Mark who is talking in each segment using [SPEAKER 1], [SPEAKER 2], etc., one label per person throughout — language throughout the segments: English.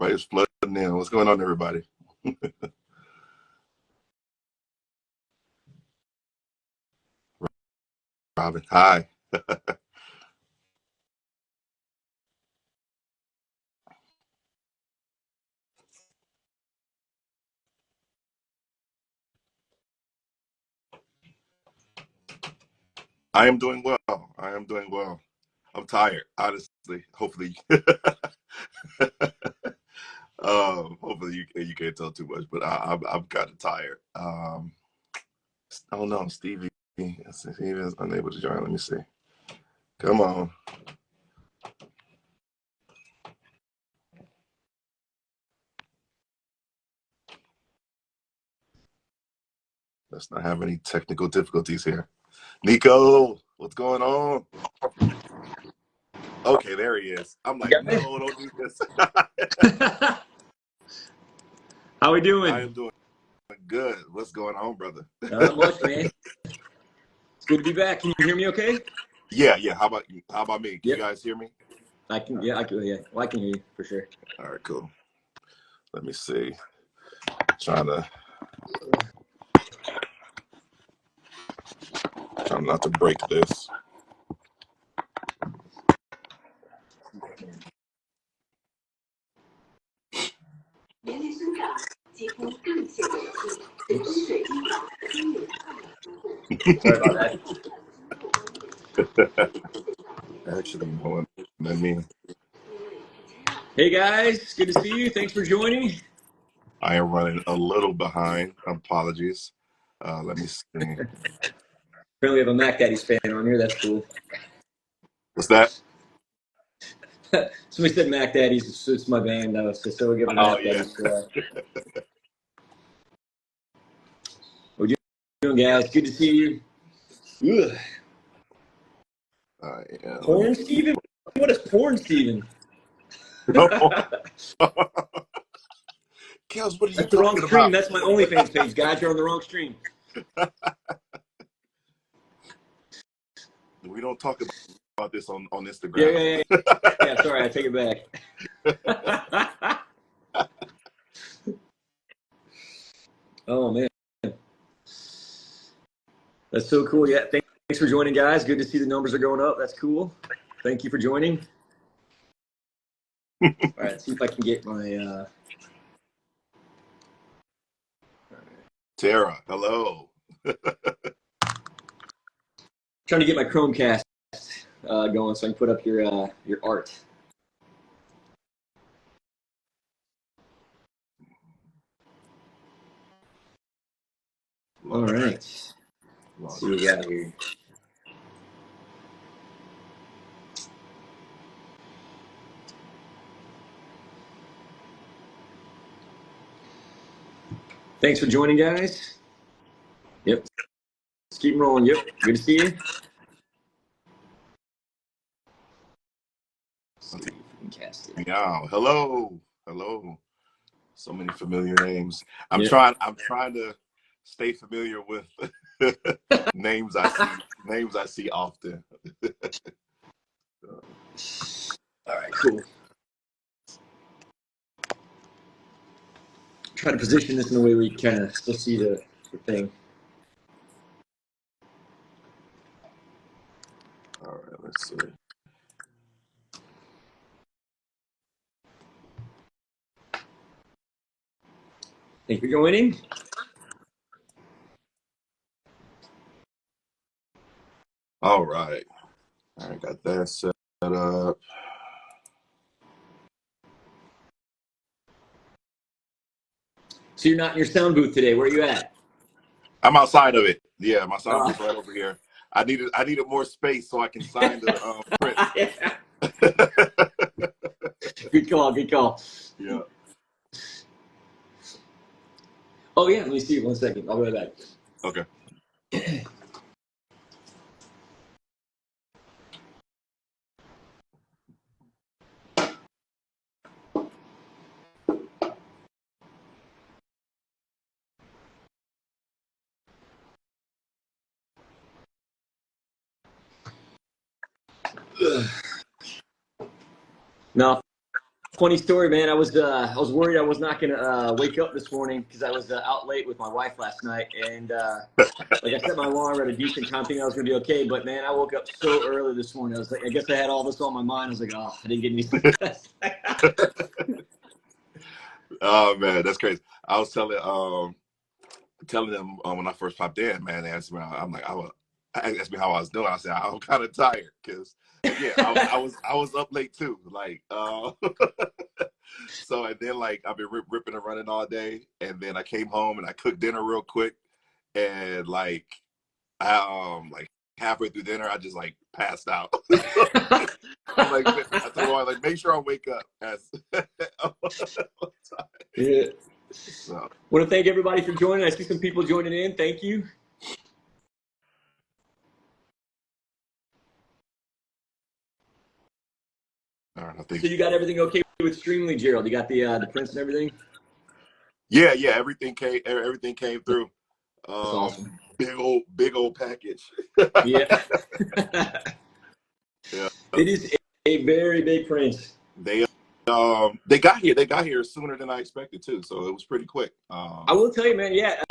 [SPEAKER 1] Everybody's flooding in. What's going on, everybody? Robin, hi. I am doing well. I am doing well. I'm tired, honestly. Hopefully, hopefully you can't tell too much, but I'm kind of tired. Oh no, Stevie is unable to join. Let me see. Come on. Let's not have any technical difficulties here. Nico, what's going on? Okay, there he is. I'm like, no, don't do this.
[SPEAKER 2] How we doing?
[SPEAKER 1] I am doing good. What's going on, brother?
[SPEAKER 2] Not much, man. It's good to be back. Can you hear me okay?
[SPEAKER 1] Yeah. How about you? How about me? Can
[SPEAKER 2] Yep.
[SPEAKER 1] you guys hear me?
[SPEAKER 2] I can. Yeah, I can. Yeah, well, I can hear you for sure.
[SPEAKER 1] All right, cool. Let me see. Trying not to break this.
[SPEAKER 2] Sorry about that.
[SPEAKER 1] Actually, hold on. Let me.
[SPEAKER 2] Hey guys, good to see you. Thanks for joining.
[SPEAKER 1] I am running a little behind. Apologies. Let me see.
[SPEAKER 2] Apparently, we have a Mac Daddy's fan on here. That's cool.
[SPEAKER 1] What's that?
[SPEAKER 2] Somebody said Mac Daddy's. It's my band, though. So we give a Mac Daddy's. What you doing, guys? Good to see you. Ugh. Porn Steven? What is Porn Steven?
[SPEAKER 1] Kels, what are you
[SPEAKER 2] That's the wrong
[SPEAKER 1] talking
[SPEAKER 2] stream.
[SPEAKER 1] about?
[SPEAKER 2] That's my OnlyFans page, guys. You're on the wrong stream.
[SPEAKER 1] We don't talk about this on Instagram.
[SPEAKER 2] Yeah, sorry, I take it back. Oh, man. That's so cool. Yeah, thanks for joining, guys. Good to see the numbers are going up. That's cool. Thank you for joining. All right, let's see if I can get my...
[SPEAKER 1] Tara, hello.
[SPEAKER 2] Trying to get my Chromecast going so I can put up your art. All right. Let's see what we got here. Thanks for joining, guys. Yep. Let's keep rolling. Yep. Good to see you. Let's see if we can cast it.
[SPEAKER 1] Yeah. Hello. So many familiar names. I'm trying to stay familiar with names I see often.
[SPEAKER 2] All right, cool. Try to position this in a way where you kind of still see the thing.
[SPEAKER 1] All right, let's see.
[SPEAKER 2] Thank you for joining.
[SPEAKER 1] All right, got that set up.
[SPEAKER 2] So you're not in your sound booth today. Where are you at?
[SPEAKER 1] I'm outside of it. Yeah, my sound booth's right over here. I needed more space so I can sign the print.
[SPEAKER 2] Good call.
[SPEAKER 1] Yeah.
[SPEAKER 2] Oh yeah, let me see. 1 second. I'll go back.
[SPEAKER 1] Okay.
[SPEAKER 2] No, Funny story, man. I was worried I was not gonna wake up this morning because I was out late with my wife last night, and like I set my alarm at a decent time, thinking I was gonna be okay. But man, I woke up so early this morning. I was like, I guess I had all this on my mind. I was like, oh, I didn't get any sleep last night.
[SPEAKER 1] Oh man, that's crazy. I was telling them when I first popped in, man. They asked me, I'm like, asked me how I was doing. I said I'm kind of tired because yeah, I was up late too. Like, so and then like I've been ripping and running all day, and then I came home and I cooked dinner real quick, and like like halfway through dinner I just like passed out. I'm like, I told her like make sure I wake up as
[SPEAKER 2] Yeah.
[SPEAKER 1] so.
[SPEAKER 2] Want to thank everybody for joining. I see some people joining in. Thank you.
[SPEAKER 1] All right, I think.
[SPEAKER 2] So you got everything okay with Streamily, Gerald? You got the prints and everything?
[SPEAKER 1] Yeah, everything came through.
[SPEAKER 2] That's awesome.
[SPEAKER 1] Big old package.
[SPEAKER 2] Yeah.
[SPEAKER 1] Yeah.
[SPEAKER 2] It is a very big print.
[SPEAKER 1] They got here sooner than I expected too, so it was pretty quick.
[SPEAKER 2] I will tell you, man. Yeah,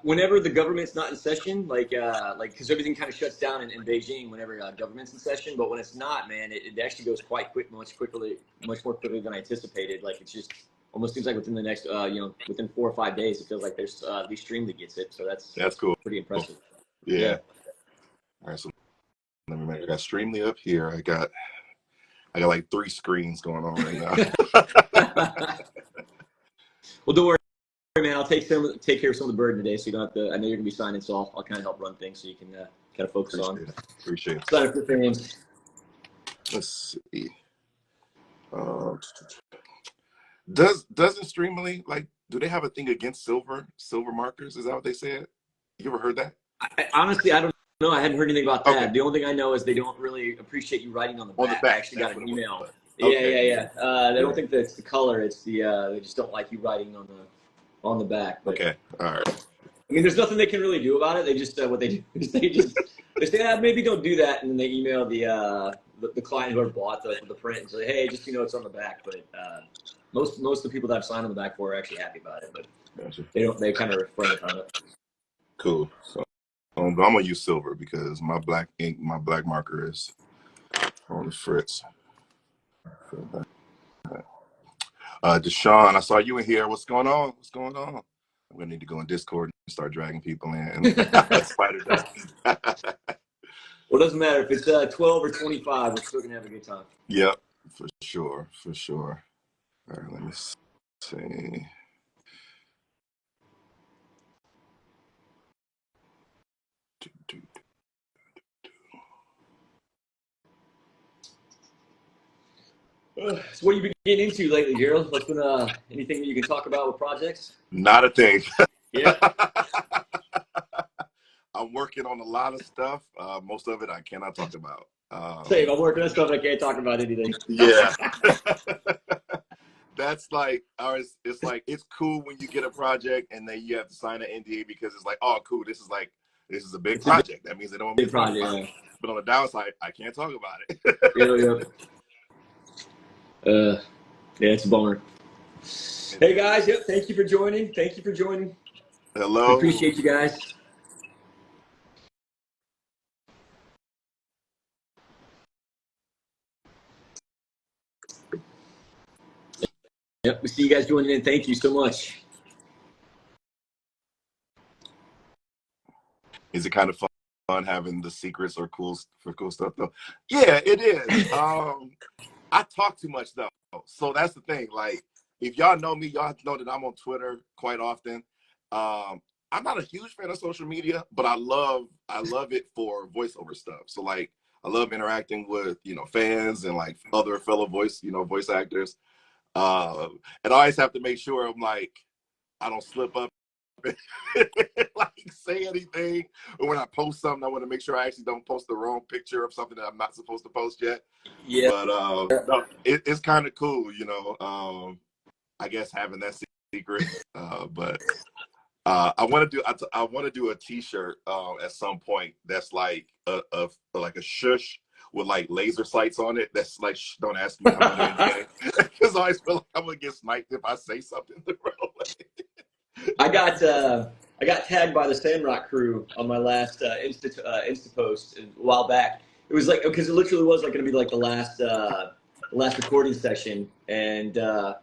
[SPEAKER 2] whenever the government's not in session, like because everything kind of shuts down in Beijing whenever government's in session. But when it's not, man, it actually goes quite quick, much more quickly than I anticipated. Like it's just almost seems like within the next, within 4 or 5 days, it feels like there's at least Streamly gets it. So that's
[SPEAKER 1] cool.
[SPEAKER 2] Pretty impressive.
[SPEAKER 1] Yeah. All right, so let me make. I got Streamly up here. I got like 3 screens going on right now.
[SPEAKER 2] Well, don't worry, man. I'll take care of some of the burden today, so you don't have to. I know you're gonna be signing, so I'll kind of help run things, so you can kind of focus on.
[SPEAKER 1] Appreciate it.
[SPEAKER 2] Sign up for fans.
[SPEAKER 1] Let's see. Doesn't Streamily like? Do they have a thing against silver markers? Is that what they said? You ever heard that?
[SPEAKER 2] Honestly, I don't know. I hadn't heard anything about that.
[SPEAKER 1] Okay.
[SPEAKER 2] The only thing I know is they don't really appreciate you writing on the back. I actually got an email.
[SPEAKER 1] Okay.
[SPEAKER 2] Yeah. They don't think that it's the color. It's the they just don't like you writing on the back. But,
[SPEAKER 1] okay. All right.
[SPEAKER 2] I mean, there's nothing they can really do about it. They just what they do is they say maybe don't do that, and then they email the client who bought the print and say, hey, just it's on the back. But most of the people that I've signed on the back for are actually happy about it. But
[SPEAKER 1] Gotcha.
[SPEAKER 2] they kind of refrain from it.
[SPEAKER 1] Cool. So I'm gonna use silver because my black ink, my black marker is on the fritz. Deshaun, I saw you in here. What's going on? I'm gonna need to go in Discord and start dragging people in. Spider
[SPEAKER 2] Well, it doesn't matter if it's 12 or 25. We're still gonna have a good time.
[SPEAKER 1] Yep, for sure. All right, let me see.
[SPEAKER 2] So what have you been getting into lately, Gerald? What's been anything that you can talk about with projects?
[SPEAKER 1] Not a thing.
[SPEAKER 2] Yeah.
[SPEAKER 1] I'm working on a lot of stuff. Most of it I cannot talk about.
[SPEAKER 2] Same. I'm working on stuff I can't talk about anything.
[SPEAKER 1] Yeah. That's like, it's like, it's cool when you get a project and then you have to sign an NDA because it's like, oh, cool. This is a big project. That means they don't want me to talk about it. But on the downside, I can't talk about it.
[SPEAKER 2] Yeah, it's a bummer. Hey guys, thank you for joining.
[SPEAKER 1] Hello.
[SPEAKER 2] I appreciate you guys. Yep, we see you guys joining in. Thank you so much.
[SPEAKER 1] Is it kind of fun having the secrets or cool stuff though? Yeah, it is. I talk too much though, so that's the thing. Like, if y'all know me, y'all know that I'm on Twitter quite often. I'm not a huge fan of social media, but I love it for voiceover stuff. So like, I love interacting with fans and like other fellow voice actors. And I always have to make sure I'm like, I don't slip up and like say anything. Or when I post something, I want to make sure I actually don't post the wrong picture of something that I'm not supposed to post yet.
[SPEAKER 2] Yeah.
[SPEAKER 1] But no, it's kind of cool, I guess having that secret. But I want to do a T-shirt at some point that's like a shush with like laser sights on it. That's like, shh, don't ask me. I'm gonna get it. Because I always feel like I'm gonna get sniped if I say something the wrong way.
[SPEAKER 2] I got tagged by the Sandrock crew on my last Insta post a while back. It was like, because it literally was like going to be like the last recording session, and I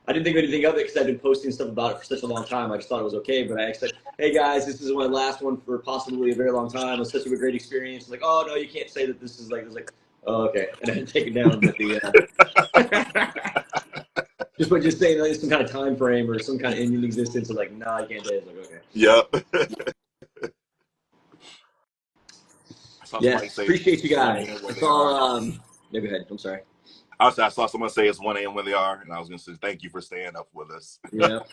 [SPEAKER 2] didn't think anything of it because I've been posting stuff about it for such a long time. I just thought it was okay, but I said, "Hey guys, this is my last one for possibly a very long time. It was such a great experience." I'm like, "Oh no, you can't say that this is like." It was like, "Oh okay," and I didn't take it down, but the. Just by just saying like some kind of time frame or some kind of ending existence, of like, nah, you can't say it. It's like, okay.
[SPEAKER 1] Yep. I saw somebody
[SPEAKER 2] Yes,
[SPEAKER 1] say
[SPEAKER 2] appreciate you guys.
[SPEAKER 1] where
[SPEAKER 2] It's
[SPEAKER 1] they
[SPEAKER 2] all.
[SPEAKER 1] are.
[SPEAKER 2] Yeah, go ahead. I'm sorry.
[SPEAKER 1] I saw someone say it's 1 a.m. where they are, and I was gonna say thank you for staying up with us.
[SPEAKER 2] Yep.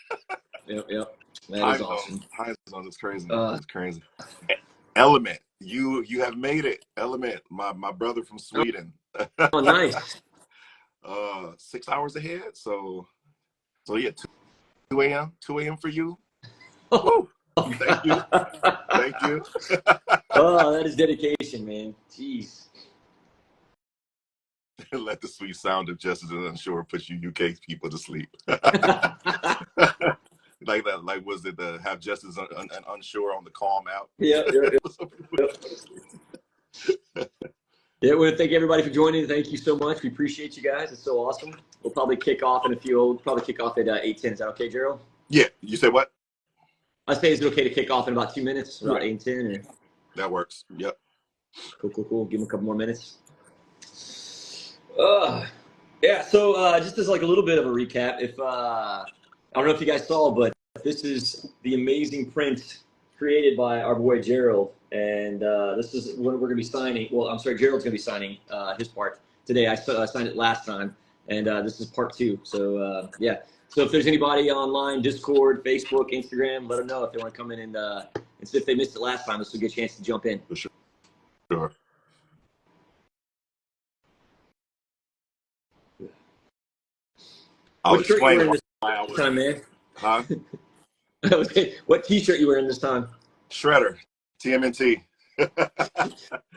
[SPEAKER 2] That
[SPEAKER 1] Time
[SPEAKER 2] is awesome.
[SPEAKER 1] Time zones is crazy. It's crazy. Element, you have made it. Element, my brother from Sweden.
[SPEAKER 2] Oh, nice.
[SPEAKER 1] 6 hours ahead. So yeah, 2 a.m. 2 a.m. for you. Woo. Thank you. Thank you.
[SPEAKER 2] Oh, that is dedication, man. Jeez.
[SPEAKER 1] Let the sweet sound of justice and unsure put you UK people to sleep. Like that, like was it the have justice and unsure on the Calm app?
[SPEAKER 2] Yeah. Yeah, I want to thank everybody for joining. Thank you so much. We appreciate you guys. It's so awesome. We'll probably kick off in a few. We'll probably kick off at 8:10. Is that okay, Gerald?
[SPEAKER 1] Yeah. You say what?
[SPEAKER 2] I say, is it okay to kick off in about 2 minutes, about 8:10? Or...
[SPEAKER 1] That works. Yep.
[SPEAKER 2] Cool. Give them a couple more minutes. Yeah. So just as like a little bit of a recap, if I don't know if you guys saw, but this is the amazing print created by our boy Gerald, and this is what we're going to be signing. Well, I'm sorry, Gerald's going to be signing his part today. I signed it last time, and this is part 2. So yeah. So if there's anybody online, Discord, Facebook, Instagram, let them know if they want to come in and see if they missed it last time. This will get a chance to jump in.
[SPEAKER 1] For sure. I'll
[SPEAKER 2] What shirt you wearing
[SPEAKER 1] explain
[SPEAKER 2] this
[SPEAKER 1] why I was
[SPEAKER 2] time, man?
[SPEAKER 1] Huh?
[SPEAKER 2] What T-shirt you wearing this time?
[SPEAKER 1] Shredder. TMNT.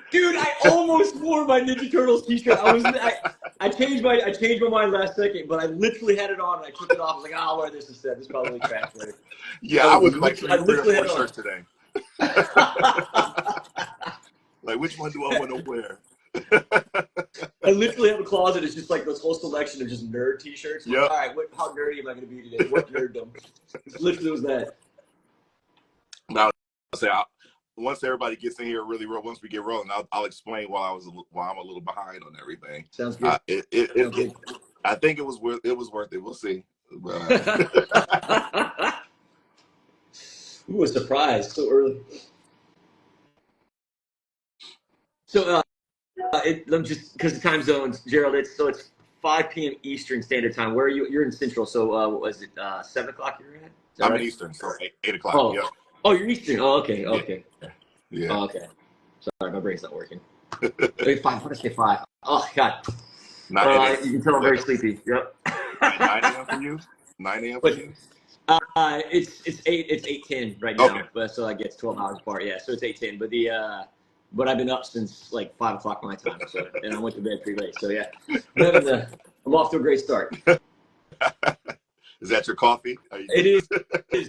[SPEAKER 2] Dude, I almost wore my Ninja Turtles T-shirt. I changed my mind last second, but I literally had it on and I took it off. I was like, oh, I'll wear this instead. This is probably trash later.
[SPEAKER 1] Yeah, I was like 3 or 4 shirts today. Like, which one do I want to wear?
[SPEAKER 2] I literally have a closet. It's just like this whole selection of just nerd T-shirts.
[SPEAKER 1] Yep.
[SPEAKER 2] Like, all right, how nerdy am I going to be today? What nerddom? It literally was that.
[SPEAKER 1] Now, I'll say once everybody gets in here really real, once we get rolling, I'll explain why I'm a little behind on everything.
[SPEAKER 2] Sounds good.
[SPEAKER 1] I think it was worth it. We'll see.
[SPEAKER 2] Ooh, a surprise so early. So just because the time zones, Gerald, it's 5 p.m. Eastern Standard Time. Where are you? You're in Central, so was it 7 o'clock you're at?
[SPEAKER 1] I'm
[SPEAKER 2] right?
[SPEAKER 1] in Eastern, so 8 o'clock.
[SPEAKER 2] Oh,
[SPEAKER 1] yep.
[SPEAKER 2] Oh, you're Eastern. Oh, okay.
[SPEAKER 1] Yeah.
[SPEAKER 2] Oh, okay. Sorry, my brain's not working. 5. What did I say? 5. Oh God. You can tell I'm very sleepy. Yep.
[SPEAKER 1] 9 a.m. for you. 9 a.m. for you.
[SPEAKER 2] It's 8:10 right now,
[SPEAKER 1] Okay.
[SPEAKER 2] but so I guess 12 hours apart. Yeah, so it's 8:10. But I've been up since like 5 o'clock my time, so and I went to bed pretty late. So yeah, I'm off to a great start.
[SPEAKER 1] Is that your coffee?
[SPEAKER 2] It is,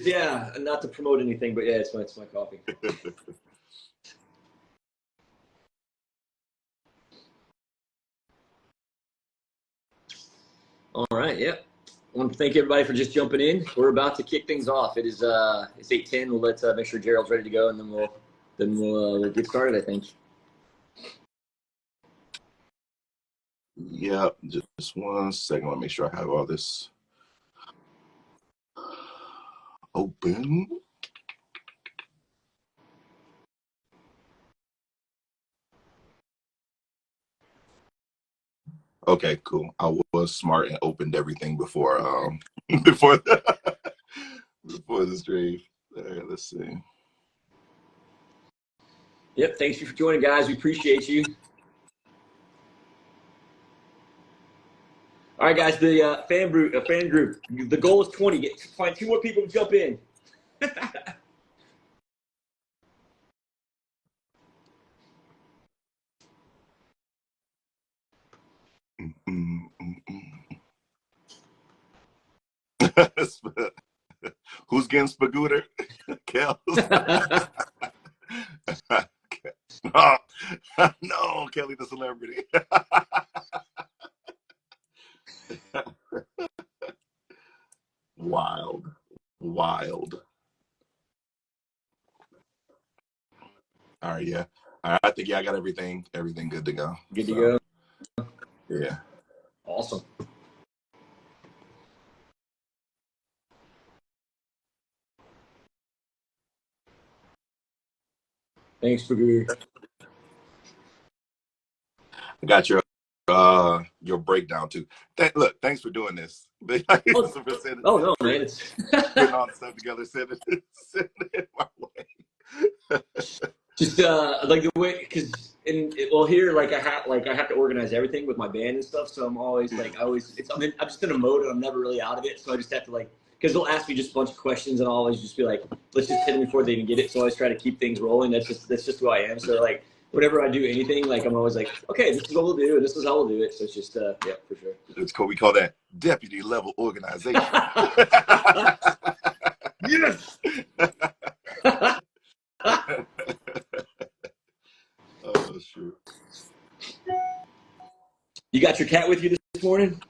[SPEAKER 2] yeah. Not to promote anything, but yeah, it's my coffee. All right, yeah. I want to thank everybody for just jumping in. We're about to kick things off. It's 8:10. We'll let make sure Gerald's ready to go, and then we'll get started, I think.
[SPEAKER 1] Yeah, just 1 second. Let me make sure I have all this open. Okay, cool. I was smart and opened everything before before the stream. Let's see.
[SPEAKER 2] Yep. Thanks for joining, guys. We appreciate you. All right, guys. The fan group. The goal is 20. Find 2 more people to jump in.
[SPEAKER 1] Who's getting spagooter? Kels. No, Kelly the celebrity. Wild. Wild. All right, yeah. All right, I think I got everything good to go.
[SPEAKER 2] Good to go.
[SPEAKER 1] Yeah.
[SPEAKER 2] Awesome. Thanks for
[SPEAKER 1] I got your breakdown too. Look, thanks for doing this.
[SPEAKER 2] Oh no, man! It's
[SPEAKER 1] putting all the stuff together, sending it my way.
[SPEAKER 2] just like the way, because well here like I have to organize everything with my band and stuff, so I'm always like I'm just in a mode and I'm never really out of it, so I just have to like, because they'll ask me just a bunch of questions and I'll always just be like, let's just hit them before they even get it, so I always try to keep things rolling. That's just who I am. So like whenever I do anything, like I'm always like, okay, this is what we'll do and this is how we'll do it. So it's just yeah, for sure.
[SPEAKER 1] It's cool. We call that deputy level organization.
[SPEAKER 2] Yes.
[SPEAKER 1] Oh shoot.
[SPEAKER 2] You got your cat with you this morning?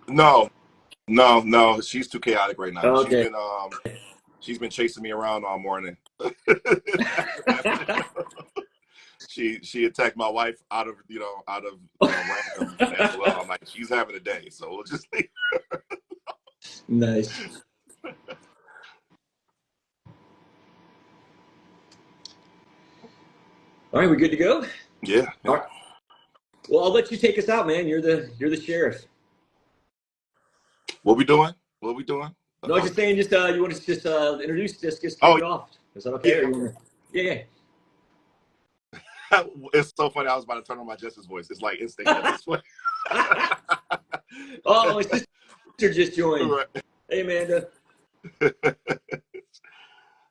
[SPEAKER 1] No. She's too chaotic right now.
[SPEAKER 2] Oh, okay.
[SPEAKER 1] She's been chasing me around all morning. She attacked my wife out of random as well. I'm like, she's having a day, so we'll just leave her.
[SPEAKER 2] Nice. All right, we good to go?
[SPEAKER 1] Yeah.
[SPEAKER 2] All right. Well, I'll let you take us out, man. You're the sheriff.
[SPEAKER 1] What we doing?
[SPEAKER 2] No, I was just saying, you want to just introduce this, just kick it off. Is that okay?
[SPEAKER 1] Yeah. It's so funny. I was about to turn on my Justice voice. It's like instant Justice voice.
[SPEAKER 2] Oh, my sister just joined.
[SPEAKER 1] Right.
[SPEAKER 2] Hey, Amanda.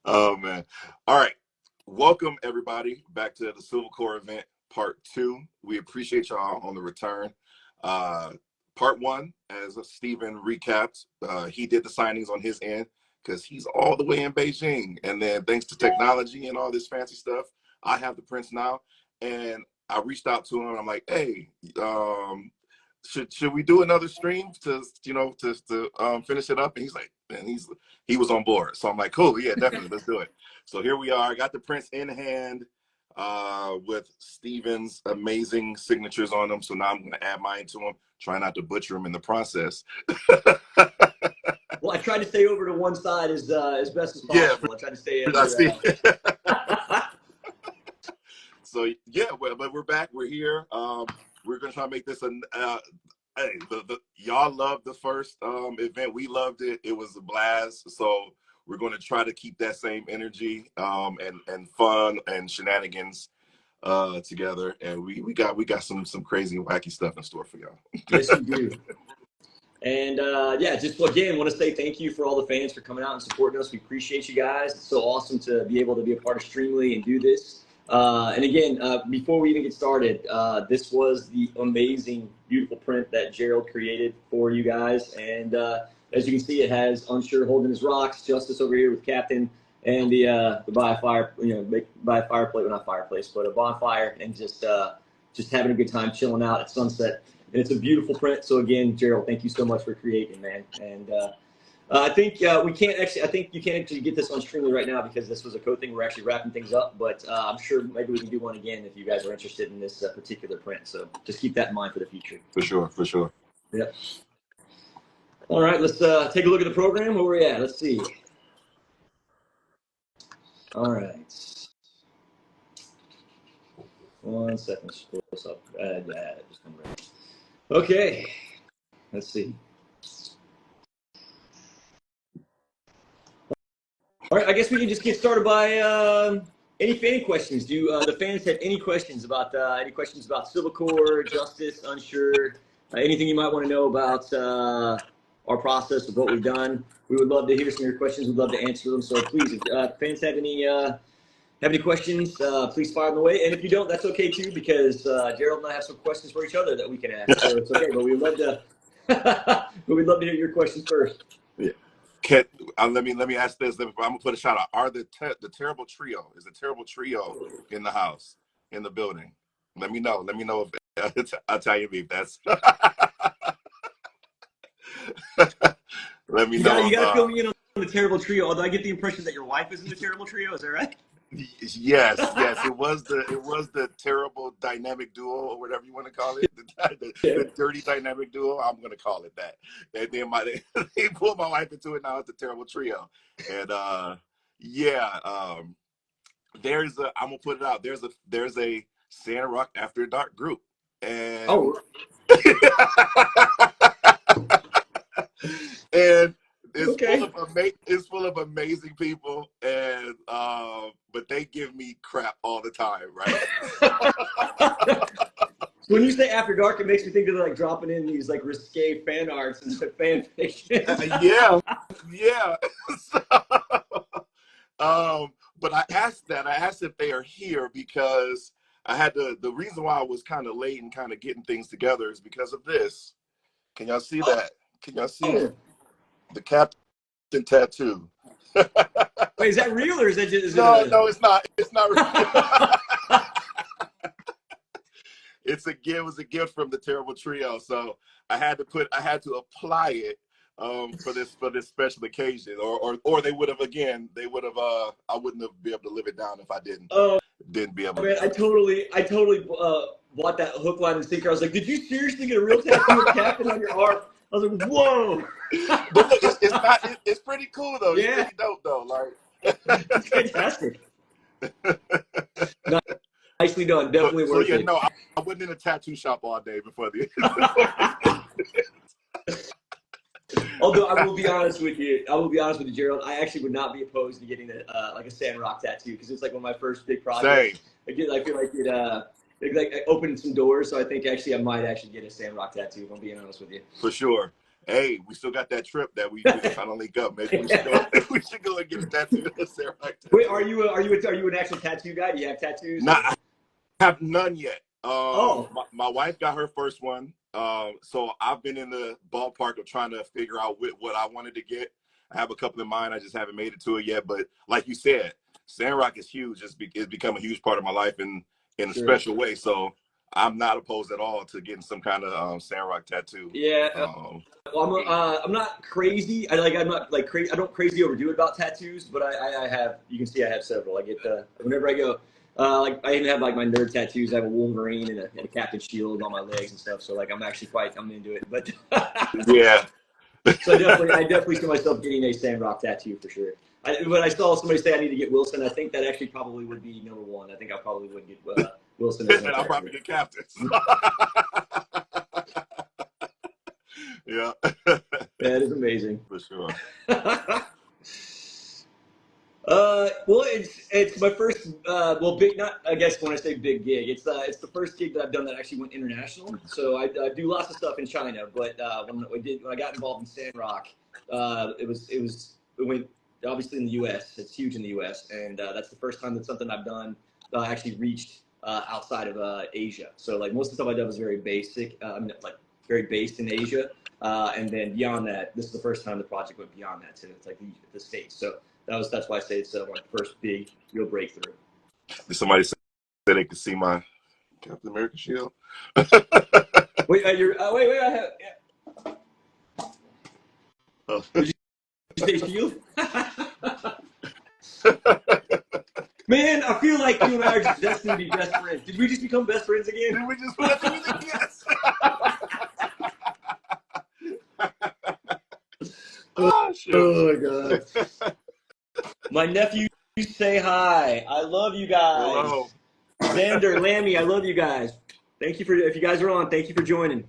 [SPEAKER 1] Oh man! All right, welcome everybody back to the Civil Core event, Part 2. We appreciate y'all on the return. Part 1, as Stephen recapped, he did the signings on his end because he's all the way in Beijing, and then thanks to technology and all this fancy stuff, I have the prints now. And I reached out to him. I'm like, hey, should we do another stream to finish it up? And he's like, and he was on board. So I'm like, cool, yeah, definitely, let's do it. So here we are. I got the prints in hand with Steven's amazing signatures on them. So now I'm going to add mine to them. Try not to butcher them in the process.
[SPEAKER 2] Well, I tried to stay over to one side as best as possible. Yeah, I tried to stay over.
[SPEAKER 1] So yeah, but we're back. We're here. We're gonna try to make this hey, y'all loved the first event. We loved it. It was a blast. So we're going to try to keep that same energy and fun and shenanigans together. And we got some crazy wacky stuff in store for y'all.
[SPEAKER 2] Yes, we do. And yeah, just again, want to say thank you for all the fans for coming out and supporting us. We appreciate you guys. It's so awesome to be able to be a part of Streamily and do this. And again, before we even get started, this was the amazing, beautiful print that Gerald created for you guys. And as you can see, it has Unsure holding his rocks, Justice over here with Captain, and the by a fire, by a fireplace, well, not fireplace, but a bonfire, and just having a good time, chilling out at sunset. And it's a beautiful print. So again, Gerald, thank you so much for creating, man. And I think we can't actually. I think you can't actually get this on Streamily right now because this was a code thing. We're actually wrapping things up, but I'm sure maybe we can do one again if you guys are interested in this particular print. So just keep that in mind for the future.
[SPEAKER 1] For sure.
[SPEAKER 2] Yep. All right, let's take a look at the program. Where we're at. Let's see. All right. 1 second. Just up. Just come right. Okay. Let's see. All right, I guess we can just get started by any questions. Do the fans have any questions about Civil Core, Justice, Unsure, anything you might want to know about our process of what we've done? We would love to hear some of your questions. We'd love to answer them. So please, if fans have any questions, please fire them away. And if you don't, that's okay too, because Gerald and I have some questions for each other that we can ask. So it's okay, but we'd love to hear your questions first.
[SPEAKER 1] Yeah. Can, let me ask this. I'm gonna put a shout out. Are the terrible trio? Is the terrible trio in the house, in the building? Let me know. Let me know if it's Italian beef. That's. Let me
[SPEAKER 2] You
[SPEAKER 1] know
[SPEAKER 2] got
[SPEAKER 1] if.
[SPEAKER 2] to fill me in on the terrible trio. Although I get the impression that your wife is in the terrible trio. Is that right?
[SPEAKER 1] Yes, yes. It was the terrible dynamic duo, or whatever you want to call it. The dirty dynamic duo. I'm gonna call it that. And then they pulled my wife into it. Now it's the terrible trio. And yeah, I'm gonna put it out. There's a Sandrock After Dark group, and
[SPEAKER 2] Oh,
[SPEAKER 1] and
[SPEAKER 2] okay.
[SPEAKER 1] it's full of amazing people, and but they give me crap all the time, right?
[SPEAKER 2] When you say After Dark, it makes me think of like dropping in these like risque fan arts and fan fiction.
[SPEAKER 1] Yeah, yeah. So, but I asked if they are here because I had the reason why I was kind of late and kind of getting things together is because of this. Can y'all see that? Can y'all see
[SPEAKER 2] Oh,
[SPEAKER 1] the captain tattoo?
[SPEAKER 2] wait, is that real or is that just is it
[SPEAKER 1] No,
[SPEAKER 2] a?
[SPEAKER 1] no, it's not. It's not real. It was a gift from the terrible trio. So I had to apply it for this special occasion, or they would have I wouldn't have been able to live it down if I didn't be able
[SPEAKER 2] Man,
[SPEAKER 1] to.
[SPEAKER 2] I totally bought that hook, line, and sinker. I was like, did you seriously get a real tattoo of Captain on your arm? I was like, whoa.
[SPEAKER 1] But look, it's pretty cool though. It's
[SPEAKER 2] Yeah,
[SPEAKER 1] pretty dope though. Like,
[SPEAKER 2] it's fantastic. Nicely done. Definitely
[SPEAKER 1] so
[SPEAKER 2] worth
[SPEAKER 1] yeah,
[SPEAKER 2] it.
[SPEAKER 1] no, I wasn't in a tattoo shop all day before the.
[SPEAKER 2] Although I will be honest with you, Gerald. I actually would not be opposed to getting like a Sandrock tattoo because it's like one of my first big
[SPEAKER 1] Same,
[SPEAKER 2] projects. I feel like it opened some doors. So I think actually I might actually get a Sandrock tattoo. If I'm being honest with you.
[SPEAKER 1] for sure. Hey, we still got that trip that we trying to link up. Maybe we should go. We should go and get a tattoo.
[SPEAKER 2] Wait, are you an actual tattoo guy? Do you have tattoos?
[SPEAKER 1] Nah, I have none yet.
[SPEAKER 2] Oh,
[SPEAKER 1] My wife got her first one. So I've been in the ballpark of trying to figure out what I wanted to get. I have a couple in mind. I just haven't made it to it yet. But like you said, Sandrock is huge. It's become a huge part of my life in a
[SPEAKER 2] sure.
[SPEAKER 1] special way. So I'm not opposed at all to getting some kind of Sandrock tattoo.
[SPEAKER 2] Yeah.
[SPEAKER 1] Um,
[SPEAKER 2] Well, I'm not crazy. I'm not like crazy. I don't crazy overdo it about tattoos, but I have. You can see I have several. I get whenever I go. Like I even have like my nerd tattoos. I have a Wolverine and a Captain Shield on my legs and stuff. So like I'm into it. But
[SPEAKER 1] yeah.
[SPEAKER 2] so I definitely see myself getting a Sandrock tattoo for sure. When I saw somebody say I need to get Wilson, I think that actually probably would be number one. I think I probably would get Wilson as my
[SPEAKER 1] And I'll
[SPEAKER 2] tattoo.
[SPEAKER 1] probably get captains. Yeah.
[SPEAKER 2] That is amazing.
[SPEAKER 1] For sure.
[SPEAKER 2] Well, it's my first big, not I guess when I say big gig, it's the first gig that I've done that actually went international. So I do lots of stuff in China, but when I got involved in Sandrock, it went obviously in the U.S. It's huge in the U.S. and that's the first time that something I've done actually reached outside of Asia. So like most of the stuff I done was very basic, like very based in Asia, and then beyond that, this is the first time the project went beyond that to it's like the States. So. That's why I say it's my first big real breakthrough.
[SPEAKER 1] Did somebody say they could see my Captain America shield?
[SPEAKER 2] Wait, wait. I have. Yeah.
[SPEAKER 1] Oh.
[SPEAKER 2] Did you say shield? Man, I feel like you and I are just destined to be best friends. Did we just become best friends again?
[SPEAKER 1] Did we just put it yes? Oh shit!
[SPEAKER 2] Oh my god. My nephew say hi. I love you guys.
[SPEAKER 1] Hello.
[SPEAKER 2] Xander, Lammy, I love you guys. Thank you if you guys are on, thank you for joining.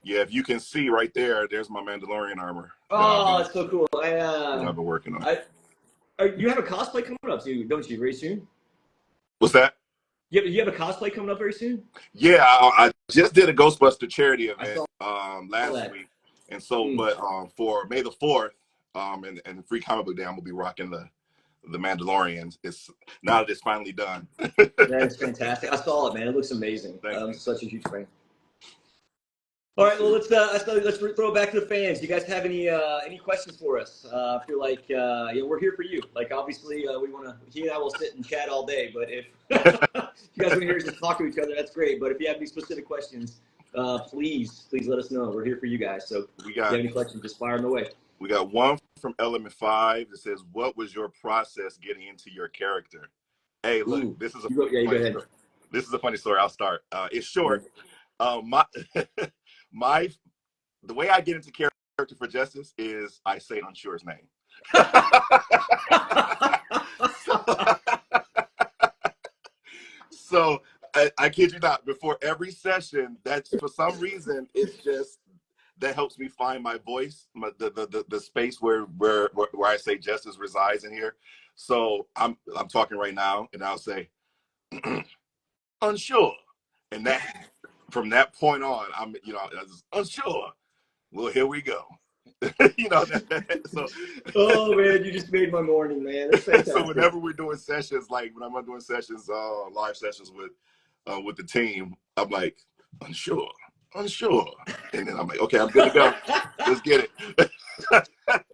[SPEAKER 1] Yeah, if you can see right there's my Mandalorian armor.
[SPEAKER 2] Oh, that's so cool.
[SPEAKER 1] That I've been working on.
[SPEAKER 2] You have a cosplay coming up too, don't you? Very soon.
[SPEAKER 1] What's that?
[SPEAKER 2] You have a cosplay coming up very soon.
[SPEAKER 1] Yeah, I just did a Ghostbuster charity event last
[SPEAKER 2] that.
[SPEAKER 1] week, and so but for May the 4th, and Free Comic Book Day, I'm gonna be rocking the Mandalorian. It's now that it's finally done.
[SPEAKER 2] That's fantastic. I saw it, man. It looks amazing. I'm such a huge fan. All
[SPEAKER 1] Let's
[SPEAKER 2] right, well
[SPEAKER 1] see.
[SPEAKER 2] let's throw it back to the fans. You guys have any questions for us? I feel like we're here for you. Like obviously we want to. He and I will sit and chat all day. But if you guys want to hear us just talk to each other, that's great. But if you have any specific questions, please let us know. We're here for you guys. So
[SPEAKER 1] We
[SPEAKER 2] if you
[SPEAKER 1] got
[SPEAKER 2] have any questions, just fire them away.
[SPEAKER 1] we got one from Element 5 that says, "What was your process getting into your character?" Hey, look,
[SPEAKER 2] Ooh,
[SPEAKER 1] this is a
[SPEAKER 2] you go
[SPEAKER 1] funny
[SPEAKER 2] ahead.
[SPEAKER 1] story. This is a funny story. I'll start. It's
[SPEAKER 2] Yeah.
[SPEAKER 1] short. My my the way I get into character for Justice is I say Unsure's name. so, so I kid you not. Before every session, that's for some reason it's just that helps me find my voice, the space where I say Justice resides in here. So I'm talking right now, and I'll say unsure, and that from that point on, I'm I was unsure. Well, here we go. So
[SPEAKER 2] Oh man, you just made my morning, man. That's
[SPEAKER 1] so
[SPEAKER 2] fantastic.
[SPEAKER 1] whenever we're doing sessions, like when I'm doing sessions, live sessions with the team, I'm like unsure, unsure, and then I'm like, okay, I'm good to go. Let's get it.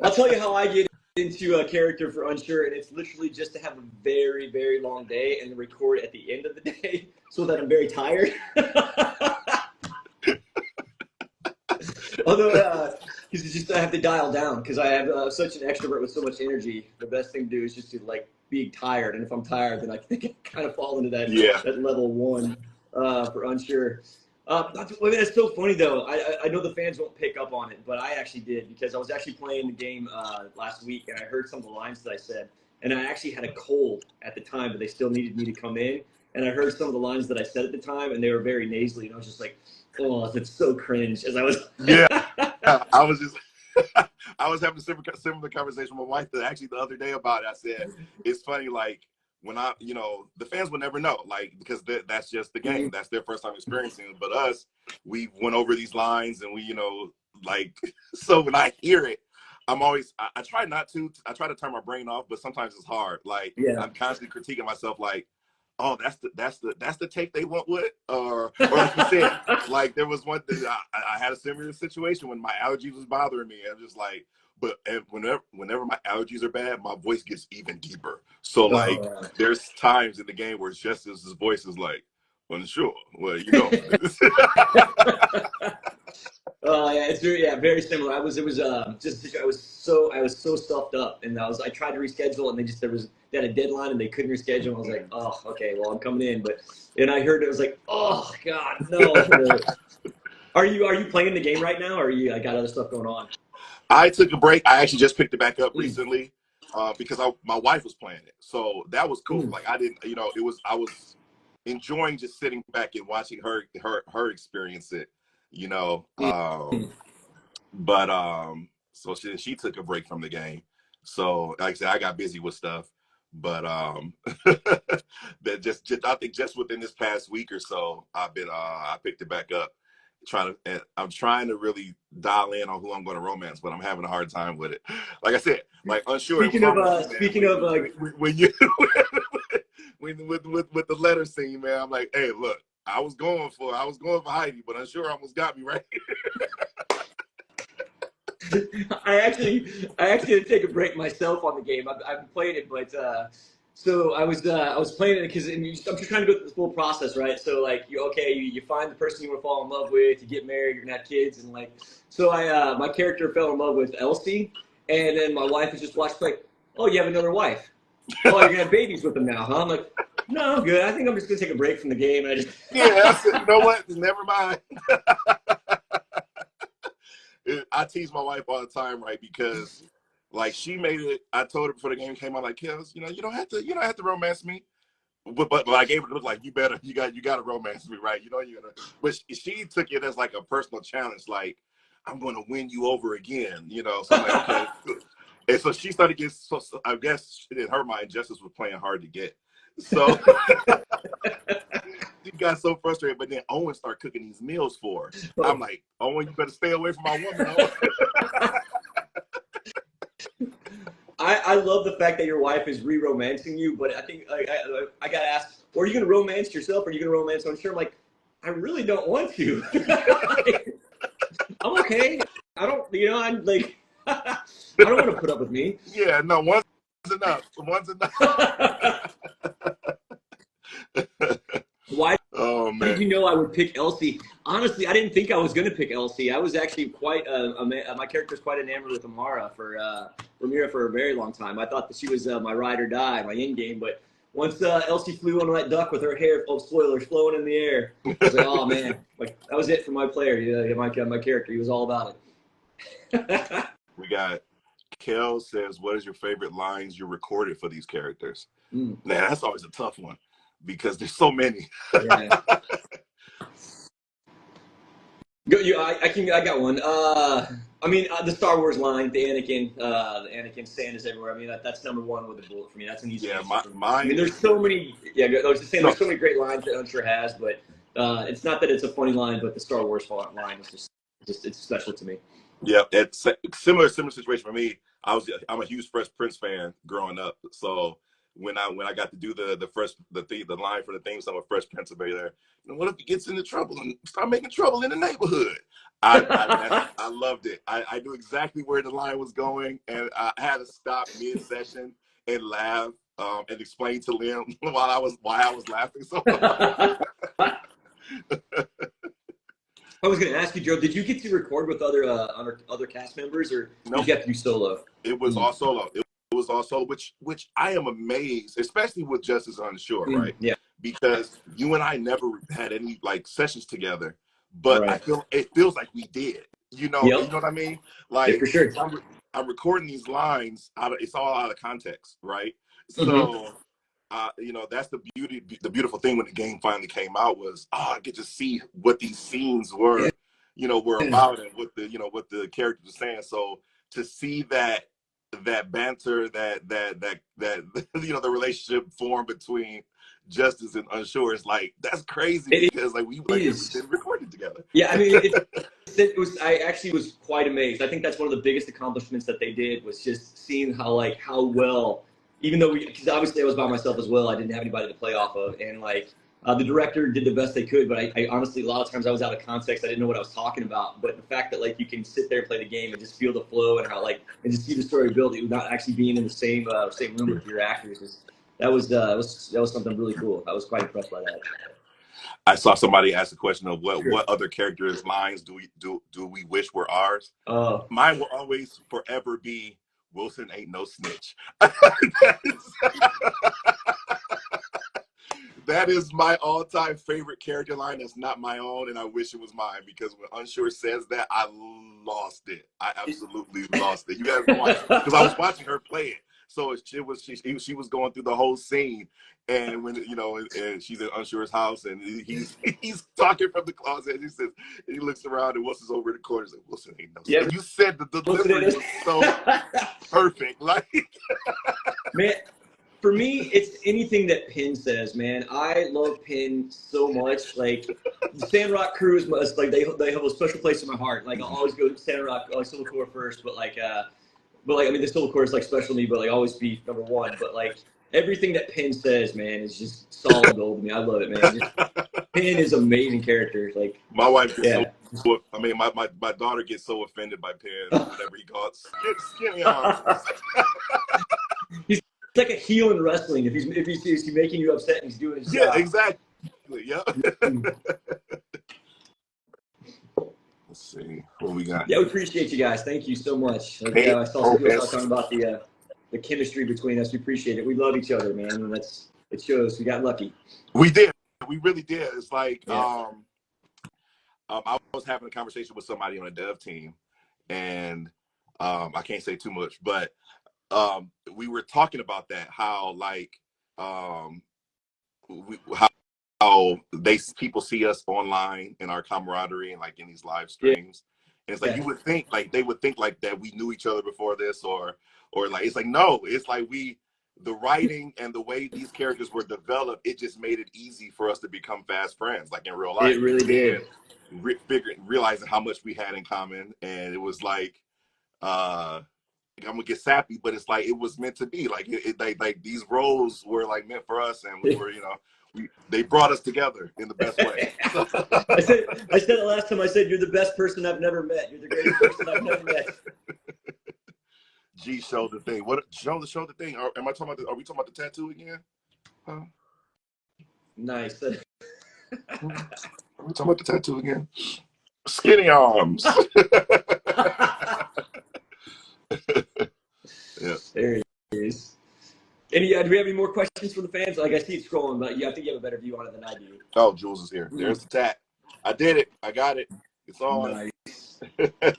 [SPEAKER 2] I'll tell you how I get into a character for Unsure, and it's literally just to have a very, very long day and record at the end of the day so that I'm very tired. Although, because it's just I have to dial down because I have such an extrovert with so much energy. The best thing to do is just to like be tired, and if I'm tired, then I think I kind of fall into
[SPEAKER 1] Yeah,
[SPEAKER 2] that level one for Unsure. That's so funny though. I know the fans won't pick up on it, but I actually did because I was actually playing the game last week and I heard some of the lines that I said, and I actually had a cold at the time, but they still needed me to come in, and I heard some of the lines that I said at the time, and they were very nasally, and I was just like, oh, that's so cringe. As I was.
[SPEAKER 1] yeah. I was just I was having a similar conversation with my wife actually the other day about it. I said it's funny, like when the fans will never know, like because that's just the game. That's their first time experiencing it. But us, we went over these lines and we, like so when I hear it, I'm always I try not to. I try to turn my brain off, but sometimes it's hard. Like
[SPEAKER 2] Yeah.
[SPEAKER 1] I'm constantly critiquing myself, like, oh, that's the take they want with, or like you said, like there was one thing I had a similar situation when my allergies was bothering me. I'm just like, but whenever my allergies are bad, my voice gets even deeper. So like
[SPEAKER 2] Oh,
[SPEAKER 1] there's times in the game where Justice's voice is like, unsure. Well,
[SPEAKER 2] yeah, it's very similar. I was so stuffed up, and I tried to reschedule, and they had a deadline, and they couldn't reschedule. And I was like, oh, okay, well, I'm coming in, and I heard it was like, oh God, no. Are you playing the game right now, or are you? I got other stuff going on.
[SPEAKER 1] I took a break. I actually just picked it back up
[SPEAKER 2] Mm,
[SPEAKER 1] recently because my wife was playing it, so that was cool.
[SPEAKER 2] mm,
[SPEAKER 1] Like I didn't, I was enjoying just sitting back and watching her experience it, you know.
[SPEAKER 2] mm.
[SPEAKER 1] But so she took a break from the game. So like I said, I got busy with stuff. But that just I think just within this past week or so, I picked it back up. I'm trying to really dial in on who I'm going to romance, but I'm having a hard time with it. Like I said, like unsure. It was almost you, man.
[SPEAKER 2] Speaking of
[SPEAKER 1] When you with the letter scene, man, I'm like, hey, look, I was going for Heidi, but unsure almost got me right.
[SPEAKER 2] I actually had to take a break myself on the game. I've played it, but so I was playing it because I'm just trying to go through the full process, right? So like you find the person you want to fall in love with, you get married, you're gonna have kids, and like so my character fell in love with Elsie, and then my wife is just watching like, oh, you have another wife. Oh, you're gonna have babies with them now, huh? I'm like, no, I'm good. I think I'm just gonna take a break from the game, and I just.
[SPEAKER 1] Yeah, I said, you know what? Never mind. I tease my wife all the time, right? Because like she made it. I told her before the game came out, like, Kels, you don't have to romance me. But I gave her the look like you got to romance me, right? You gotta. But she took it as like a personal challenge, like I'm going to win you over again, So I'm like, okay. And so she started getting so I guess in her mind, Justice was playing hard to get. So she got so frustrated, but then Owen started cooking these meals for her. I'm like, Owen, you better stay away from my woman, Owen.
[SPEAKER 2] I love the fact that your wife is re-romancing you, but I think I got asked, well, are you going to romance yourself? Or are you going to romance? I'm sure. I'm like, I really don't want to. I'm okay. I don't, I'm like, I don't want to put up with me.
[SPEAKER 1] Yeah, no, one's enough. One's enough.
[SPEAKER 2] Why
[SPEAKER 1] Oh
[SPEAKER 2] did
[SPEAKER 1] man.
[SPEAKER 2] you know I would pick Elsie? Honestly, I didn't think I was going to pick Elsie. I was actually my character was quite enamored with Amara for Mira for a very long time. I thought that she was my ride or die, my end game. But once Elsie flew on that duck with her hair, oh spoilers, flowing in the air, I was like, oh man, like that was it for my player. Yeah, my character, he was all about it.
[SPEAKER 1] We got Kel says, what is your favorite lines you recorded for these characters?
[SPEAKER 2] Mm.
[SPEAKER 1] Man, that's always a tough one because there's so many.
[SPEAKER 2] Yeah. Go, I got one. I mean, the Star Wars line, the Anakin sand is everywhere. I mean, that's number one with a bullet for me. That's an easy
[SPEAKER 1] Yeah,
[SPEAKER 2] answer for me. I
[SPEAKER 1] mine
[SPEAKER 2] mean, there's
[SPEAKER 1] is
[SPEAKER 2] so many. Yeah, I was just saying,
[SPEAKER 1] no.
[SPEAKER 2] there's so many great lines that Unsure has, but it's not that it's a funny line, but the Star Wars line is just it's special to me.
[SPEAKER 1] Yeah, it's similar situation for me. I'm a huge Fresh Prince fan growing up, so when I got to do the line for the theme song with Fresh Prince of Bel-Air, what if he gets into trouble and start making trouble in the neighborhood? I loved it. I knew exactly where the line was going, and I had to stop mid session and laugh and explain to Liam why I was laughing so hard.
[SPEAKER 2] I was going to ask you, Joe, did you get to record with other cast members, or did
[SPEAKER 1] Nope.
[SPEAKER 2] you have to do solo?
[SPEAKER 1] It was all solo. It was all solo, which I am amazed, especially with Justice Unsure, right?
[SPEAKER 2] Yeah.
[SPEAKER 1] Because you and I never had any like sessions together, but
[SPEAKER 2] Right.
[SPEAKER 1] it feels like we did. You know
[SPEAKER 2] Yep.
[SPEAKER 1] what I mean?
[SPEAKER 2] Yeah,
[SPEAKER 1] Like
[SPEAKER 2] for sure.
[SPEAKER 1] I'm recording these lines it's all out of context, right?
[SPEAKER 2] Mm-hmm.
[SPEAKER 1] So that's the beautiful thing when the game finally came out was I get to see what these scenes were, were about and what the characters were saying. So to see that banter, that the relationship formed between Justice and Unsure is like that's crazy
[SPEAKER 2] It
[SPEAKER 1] because like we
[SPEAKER 2] is.
[SPEAKER 1] been recording together.
[SPEAKER 2] Yeah, I mean, it was. I actually was quite amazed. I think that's one of the biggest accomplishments that they did was just seeing how well, even though because obviously I was by myself as well. I didn't have anybody to play off of, and the director did the best they could. But I honestly, a lot of times I was out of context. I didn't know what I was talking about. But the fact that you can sit there and play the game and just feel the flow and how and just see the story build, without actually being in the same room with your actors that was something really cool. I was quite impressed by that.
[SPEAKER 1] I saw somebody ask the question of
[SPEAKER 2] Sure.
[SPEAKER 1] what other characters' lines do we wish were ours?
[SPEAKER 2] Uh,
[SPEAKER 1] Mine will always forever be Wilson ain't no snitch. That is my all-time favorite character line. That's not my own, and I wish it was mine because when Unsure says that, I lost it. I absolutely lost it. You guys watch because I was watching her play it. So she was going through the whole scene, and when and she's in Unsure's house, and he's talking from the closet, and he looks around and Wilson's over in the corner. He's like, Wilson ain't no.
[SPEAKER 2] yeah,
[SPEAKER 1] And you said the delivery was so perfect, like
[SPEAKER 2] man. For me, it's anything that Penn says, man. I love Penn so much. Like the Sandrock crew is they have a special place in my heart. Like I'll always go to Sandrock, Civil Core first, but I mean the Civil Core is special to me, but always be number one. But everything that Penn says, man, is just solid gold to me. I love it, man. Penn is an amazing character.
[SPEAKER 1] my wife gets
[SPEAKER 2] Yeah.
[SPEAKER 1] I mean, my daughter gets so offended by Penn whenever he calls skinny arms.
[SPEAKER 2] He's like a heel in wrestling. If he's making you upset and he's doing his
[SPEAKER 1] Yeah,
[SPEAKER 2] job.
[SPEAKER 1] exactly. Yeah. Let's see what we got.
[SPEAKER 2] Yeah, we appreciate you guys. Thank you so much.
[SPEAKER 1] Hey,
[SPEAKER 2] I saw some people talking about the chemistry between us. We appreciate it. We love each other, man, and it shows. We got lucky.
[SPEAKER 1] We did. We really did. It's like
[SPEAKER 2] Yeah.
[SPEAKER 1] I was having a conversation with somebody on a dev team, and I can't say too much, but we were talking about that, how how people see us online in our camaraderie and in these live streams. And it's you would think they would think that we knew each other before this or it's no, it's the writing and the way these characters were developed, it just made it easy for us to become fast friends in real life.
[SPEAKER 2] It really did.
[SPEAKER 1] Realizing how much we had in common, and it was I'm gonna get sappy, but it's it was meant to be. These roles were meant for us, and we They brought us together in the best way.
[SPEAKER 2] I said it last time. I said, you're the best person I've never met. You're the greatest person I've never met.
[SPEAKER 1] G showed the thing. What show the thing? Are we talking about the tattoo again? Huh?
[SPEAKER 2] Nice.
[SPEAKER 1] Are we talking about the tattoo again? Skinny arms. Yeah.
[SPEAKER 2] There he is. Do we have any more questions for the fans? Like, I see it scrolling, but I think you have a better view on it than I do.
[SPEAKER 1] Oh, Jules is here. There's the tat. I did it. I got it. It's on.
[SPEAKER 2] Nice. And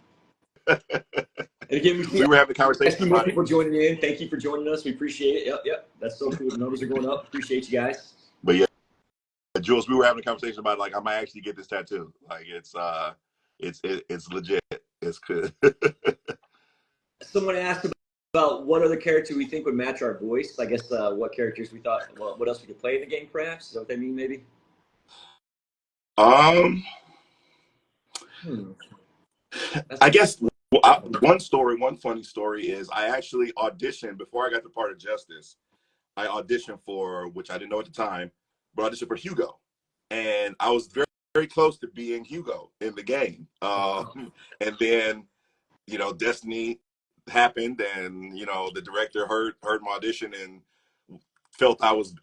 [SPEAKER 2] again,
[SPEAKER 1] we were having a conversation
[SPEAKER 2] about people joining in. Thank you for joining us. We appreciate it. Yep. That's so cool. The numbers are going up. Appreciate you guys.
[SPEAKER 1] But yeah, Jules, we were having a conversation about like I might actually get this tattoo. Like it's legit. It's good.
[SPEAKER 2] Someone asked about what other character we think would match our voice. I guess what characters we thought. Well, what else we could play in the game, perhaps? Is that what they mean? Maybe.
[SPEAKER 1] I guess one funny story is I actually auditioned before I got the part of Justice. I auditioned for, which I didn't know at the time, but I auditioned for Hugo, and I was very, very close to being Hugo in the game. And then, Destiny happened, and the director heard my audition and felt I was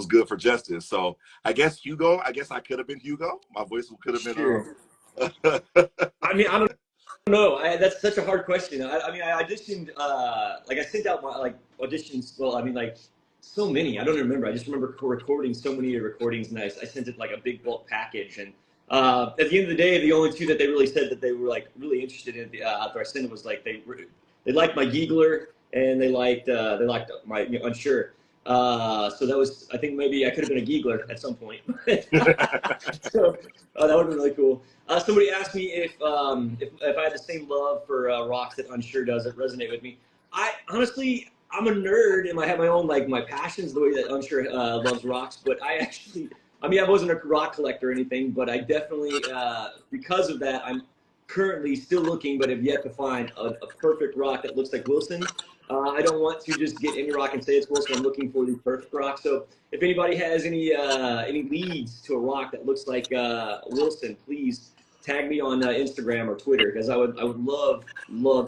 [SPEAKER 1] good for Justice. So I guess Hugo. I guess I could have been Hugo. My voice could have been.
[SPEAKER 2] Sure. I mean, I don't know. That's such a hard question. I mean, I auditioned. I sent out my auditions. Well, I mean, so many. I don't remember. I just remember recording so many recordings, and I sent it like a big bulk package. And at the end of the day, the only two that they really said that they were really interested in after I sent it was they liked my Giegler, and they liked my Unsure. So that was, I think maybe I could have been a Giegler at some point. So that would have been really cool. Somebody asked me if I had the same love for rocks that Unsure does. It resonate with me. Honestly, I'm a nerd, and I have my own my passions the way that Unsure loves rocks. But I wasn't a rock collector or anything, but I definitely because of that, I'm currently still looking, but have yet to find a perfect rock that looks like Wilson. I don't want to just get any rock and say it's Wilson. I'm looking for the perfect rock. So if anybody has any leads to a rock that looks like Wilson, please tag me on Instagram or Twitter, because I would love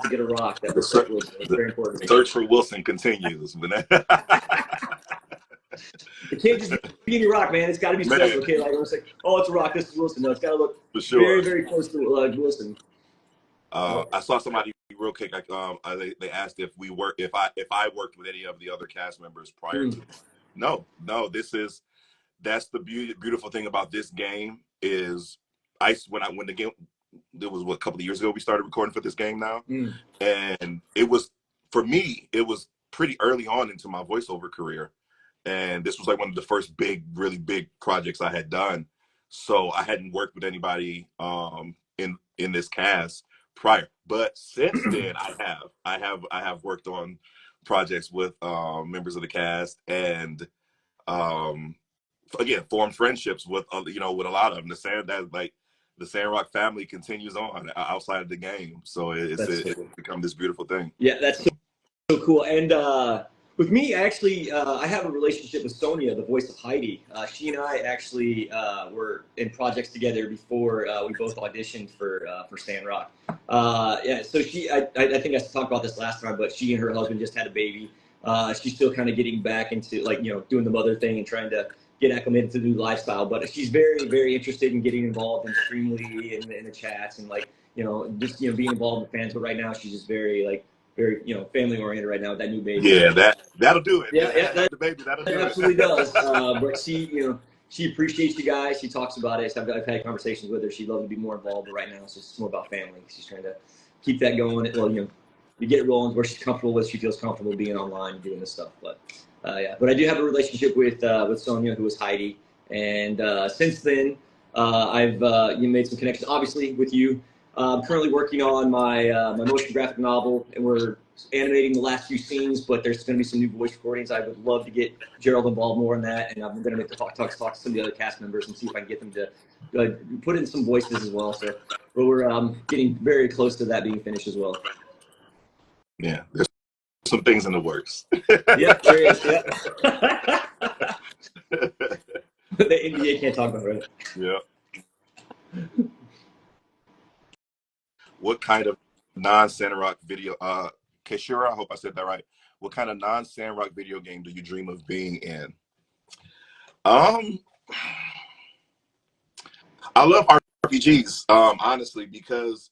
[SPEAKER 2] to get a rock that looks like Wilson. It's very important to me.
[SPEAKER 1] Search for Wilson continues.
[SPEAKER 2] It can't just be any rock, man. It's got to be special. Okay, it's like, oh, it's a rock. This is Wilson. No, it's got to look very, very close to Wilson.
[SPEAKER 1] I saw somebody real quick. They asked if I worked with any of the other cast members prior to. No. That's the beautiful thing about this game is when the game, it was a couple of years ago we started recording for this game now, and it was, for me, it was pretty early on into my voiceover career, and this was one of the first really big projects I had done. So I hadn't worked with anybody in this cast prior, but since then I have worked on projects with members of the cast, and again formed friendships with with a lot of them. The Sandrock family continues on outside of the game, so it's become this beautiful thing.
[SPEAKER 2] Yeah, that's so cool. And with me, actually, I have a relationship with Sonia, the voice of Heidi. She and I actually were in projects together before we both auditioned for Sandrock. Yeah, so I think I talked about this last time, but she and her husband just had a baby. She's still kind of getting back into doing the mother thing and trying to get acclimated to the new lifestyle. But she's very, very interested in getting involved in Streamily and in the chats and just being involved with fans. But right now, she's just very family oriented right now with that new baby.
[SPEAKER 1] Yeah, that'll do it.
[SPEAKER 2] Yeah,
[SPEAKER 1] the baby, that'll do
[SPEAKER 2] it. Absolutely does. But she appreciates you guys. She talks about it. So I've had conversations with her. She'd love to be more involved, but right now it's just more about family. She's trying to keep that going. Well, you get it rolling where she's comfortable with. She feels comfortable being online and doing this stuff. But yeah, but I do have a relationship with Sonia, who is Heidi, and since then I've made some connections, obviously, with you. I'm currently working on my motion graphic novel, and we're animating the last few scenes, but there's going to be some new voice recordings. I would love to get Gerald involved more in that, and I'm going to make the talk to some of the other cast members and see if I can get them to put in some voices as well. So we're getting very close to that being finished as well.
[SPEAKER 1] Yeah, there's some things in the works.
[SPEAKER 2] Yeah, there is. Yeah. The NBA can't talk about it.
[SPEAKER 1] Yeah. What kind of non-Sandrock video? Keshira, I hope I said that right. What kind of non-Sandrock video game do you dream of being in? Um, I love RPGs. Honestly, because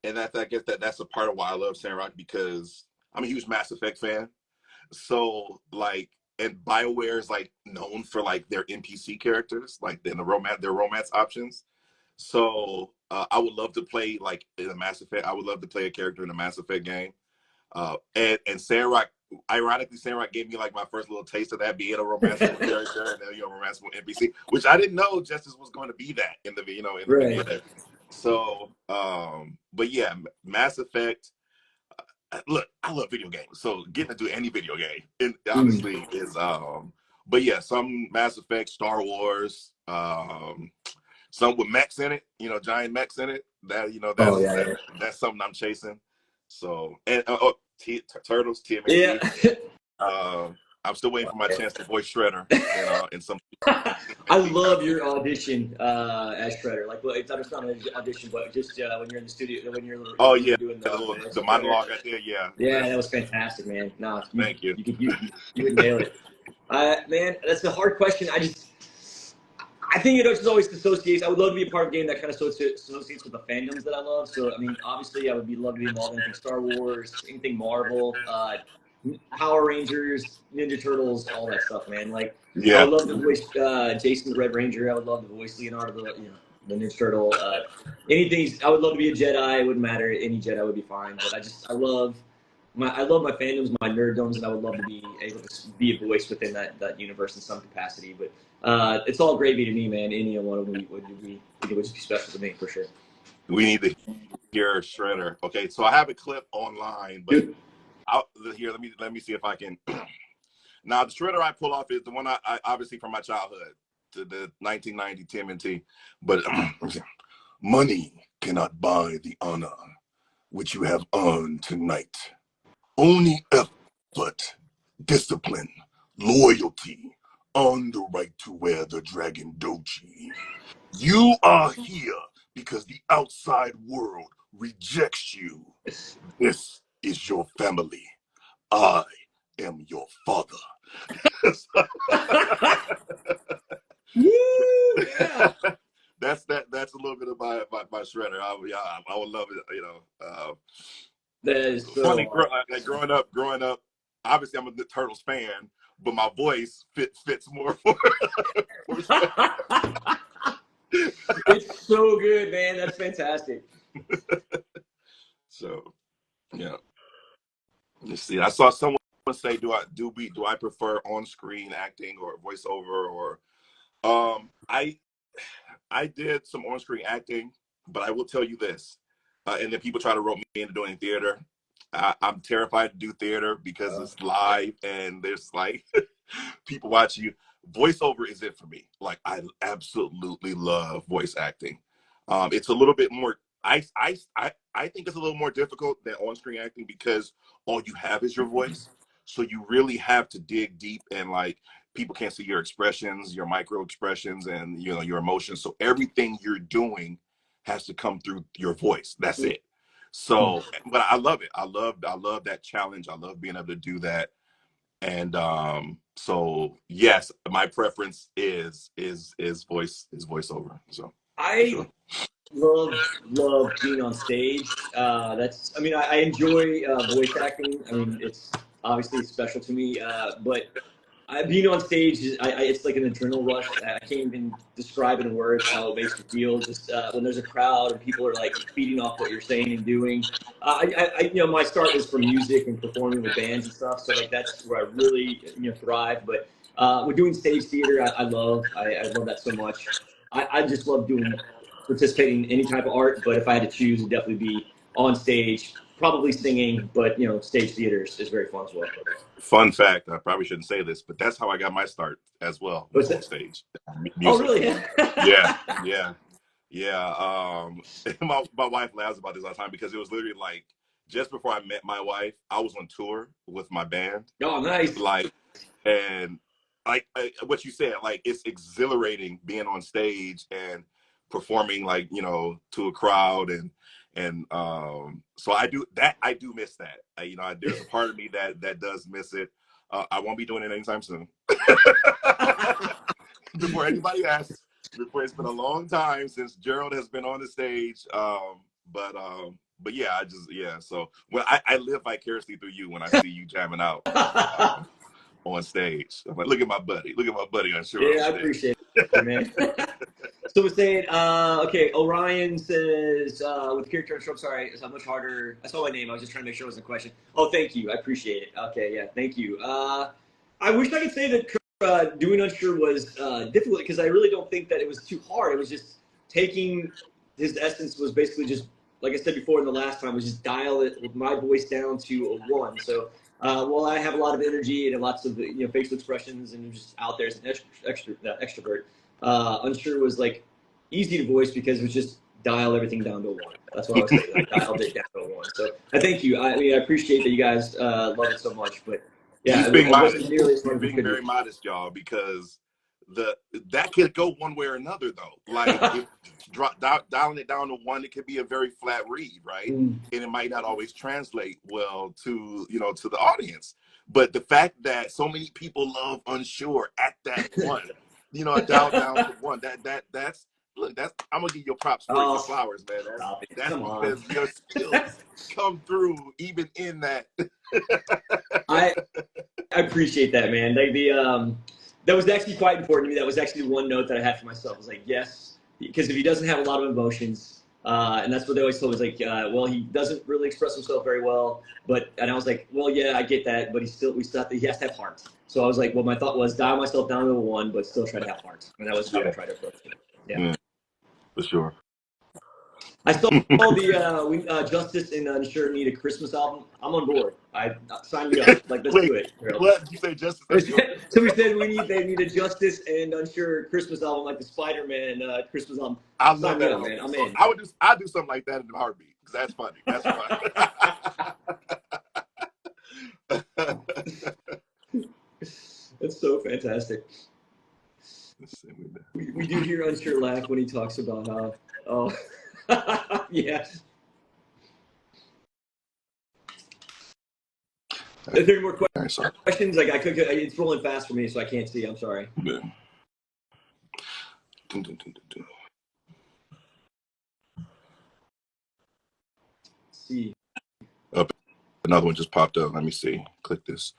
[SPEAKER 1] and I guess that's a part of why I love Sandrock because I'm a huge Mass Effect fan. So like, and BioWare is like known for like their NPC characters, like their romance options. So I would love to play like in a Mass Effect. I would love to play a character in a Mass Effect game. And Sandrock, ironically, Sandrock gave me like my first little taste of that, being a romanceable character and a romanceable NPC, which I didn't know Justice was going to be that in the in the
[SPEAKER 2] Right.
[SPEAKER 1] beginning. So, but yeah, Mass Effect. Look, I love video games, so getting to do any video game, it honestly is. But yeah, some Mass Effect, Star Wars, some with mechs in it, giant mechs in it. That
[SPEAKER 2] Oh yeah.
[SPEAKER 1] that's something I'm chasing. So and Turtles,
[SPEAKER 2] Yeah.
[SPEAKER 1] TMNT. I'm still waiting for my chance to voice Shredder, in some
[SPEAKER 2] I
[SPEAKER 1] TMNT.
[SPEAKER 2] love your audition as Shredder. Like, well, it's not an audition, but just when you're in the studio,
[SPEAKER 1] Oh
[SPEAKER 2] when you're
[SPEAKER 1] yeah,
[SPEAKER 2] doing
[SPEAKER 1] the
[SPEAKER 2] the voice
[SPEAKER 1] the
[SPEAKER 2] of Shredder.
[SPEAKER 1] monologue I did. Yeah,
[SPEAKER 2] Yeah, that was fantastic, man. No,
[SPEAKER 1] thank you.
[SPEAKER 2] you would nail it. Man, that's a hard question. I think it just always associates. I would love to be a part of a game that kind of associates with the fandoms that I love. So, I mean, obviously, I would love to be involved in anything Star Wars, anything Marvel, Power Rangers, Ninja Turtles, all that stuff, man. Like, I
[SPEAKER 1] Yeah,
[SPEAKER 2] would love to voice Jason the Red Ranger. I would love to voice Leonardo the Ninja Turtle. Anything. I would love to be a Jedi. It wouldn't matter. Any Jedi would be fine. But I love my fandoms, my nerddoms, and I would love to be able to be a voice within that universe in some capacity. But it's all gravy to me, man. Any one of them would just be special to me for sure.
[SPEAKER 1] we need to hear Shredder. Okay, so I have a clip online, but
[SPEAKER 2] Dude.
[SPEAKER 1] here, let me see if I can. Now, the Shredder I pull off is the one I obviously from my childhood, to the 1990 TMNT. But money cannot buy the honor which you have earned tonight. Only effort, discipline, loyalty earn the right to wear the dragon doji. You are here because the outside world rejects you. This is your family. I am your father.
[SPEAKER 2] Woo! Yeah.
[SPEAKER 1] That's a little bit of my Shredder. I would love it.
[SPEAKER 2] That is
[SPEAKER 1] Funny,
[SPEAKER 2] so
[SPEAKER 1] like growing up. Obviously, I'm a Turtles fan, but my voice fits more for Shredder.
[SPEAKER 2] awesome. It's so good, man. That's fantastic.
[SPEAKER 1] So yeah. Let's see. I saw someone say, do I prefer on-screen acting or voiceover or I did some on-screen acting, but I will tell you this, and then people try to rope me into doing theater. I'm terrified to do theater because it's live and there's like people watching you. Voiceover is it for me. Like I absolutely love voice acting. It's a little bit more. I think it's a little more difficult than on-screen acting because all you have is your voice. So you really have to dig deep and like people can't see your expressions, your micro expressions, and your emotions. So everything you're doing has to come through your voice. That's it. So, but I love it. I love that challenge. I love being able to do that. And so yes, my preference is voiceover. So for
[SPEAKER 2] I
[SPEAKER 1] sure.
[SPEAKER 2] love being on stage. I mean, I enjoy voice acting. I mean, it's obviously special to me, but being on stage, it's like an adrenaline rush. I can't even describe it in words how it makes me feel. Just when there's a crowd and people are like feeding off what you're saying and doing. My start was from music and performing with bands and stuff. So like that's where I really thrive. But with doing stage theater, I love that so much. I just love participating in any type of art. But if I had to choose, it'd definitely be on stage, probably singing. But stage theater is very fun as well.
[SPEAKER 1] Fun fact, I probably shouldn't say this, but that's how I got my start as well, was
[SPEAKER 2] What's
[SPEAKER 1] on
[SPEAKER 2] that?
[SPEAKER 1] stage.
[SPEAKER 2] Oh,
[SPEAKER 1] Music.
[SPEAKER 2] really?
[SPEAKER 1] Yeah, yeah. Yeah, my wife laughs about this all the time because it was literally like just before I met my wife, I was on tour with my band,
[SPEAKER 2] Oh, nice.
[SPEAKER 1] like, and like what you said, like it's exhilarating being on stage and performing, like, you know, to a crowd, and so I do miss that. You know, there's a part of me that does miss it. I won't be doing it anytime soon. Before anybody asks, before it's been a long time since Gerald has been on the stage. But yeah, So well, I live vicariously through you when I see you jamming out on stage. I'm like, look at my buddy on sure.
[SPEAKER 2] Yeah, I appreciate it, man. So we're saying, okay, Orion says, with character intro, sorry, it's much harder. I saw my name. I was just trying to make sure it wasn't a question. Oh, thank you. I appreciate it. Okay, yeah, thank you. I wish I could say that doing Unsure was difficult, because I really don't think that it was too hard. It was just taking his essence was basically just, like I said before in the last time, was just dial it with my voice down to a 1. So while I have a lot of energy and lots of facial expressions and just out there as an extrovert, Unsure was like easy to voice because it was just dial everything down to a 1. That's what I was saying. Like, dialed it down to a 1. So I thank you. I mean, I appreciate that you guys love it so much. But yeah,
[SPEAKER 1] he's being modest.
[SPEAKER 2] Wasn't nearly as
[SPEAKER 1] He's being very modest, y'all, because that could go one way or another, though. Like if dialing it down to 1, it could be a very flat read, right? And it might not always translate well to to the audience. But the fact that so many people love Unsure at that 1, dial down to 1, that's I'm gonna give you props for your flowers, man. That's because your skills come through even in that.
[SPEAKER 2] I appreciate that, man. Like that was actually quite important to me. That was actually one note that I had for myself. I was like, yes, because if he doesn't have a lot of emotions, and that's what they always told me, was like, well, he doesn't really express himself very well. And I was like, well, yeah, I get that, but he has to have heart. So I was like, well, my thought was dial myself down to a 1, but still try to have heart. And that was how I tried to approach it. Yeah.
[SPEAKER 1] For sure.
[SPEAKER 2] I saw the Justice and Unsure need a Christmas album. I'm on board. I sign me up. Like, let's do it.
[SPEAKER 1] What did you say, Justice?
[SPEAKER 2] Somebody said they need a Justice and Unsure Christmas album, like the Spider-Man Christmas album.
[SPEAKER 1] I love that,
[SPEAKER 2] man. I'm in.
[SPEAKER 1] I'd do something like that in a heartbeat, because that's funny. That's fun.
[SPEAKER 2] That's so fantastic. We do hear Unsure laugh when he talks about how. Oh. Yes. If there are more questions, like it's rolling fast for me, so I can't see. I'm sorry.
[SPEAKER 1] Yeah.
[SPEAKER 2] See.
[SPEAKER 1] Another one just popped up. Let me see. Click this.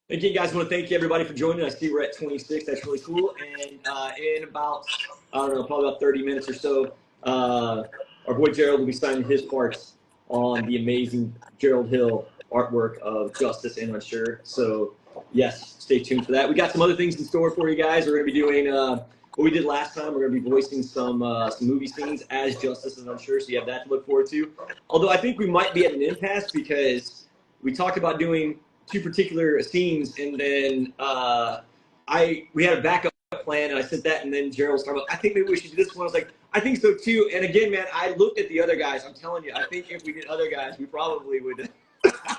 [SPEAKER 2] Again, guys, I want to thank you, everybody, for joining. I see we're at 26. That's really cool. And in about, I don't know, probably about 30 minutes or so, our boy Gerald will be signing his parts on the amazing Gerald Hill artwork of Justice and Unsure. So, yes, stay tuned for that. We got some other things in store for you guys. We're going to be doing what we did last time. We're going to be voicing some movie scenes as Justice and Unsure, so you have that to look forward to. Although I think we might be at an impasse, because we talked about doing 2 particular scenes, and then we had a backup plan, and I sent that, and then Gerald was talking about, I think maybe we should do this one. I was like, I think so too. And again, man, I looked at the other guys. I'm telling you, I think if we did other guys, we probably would. I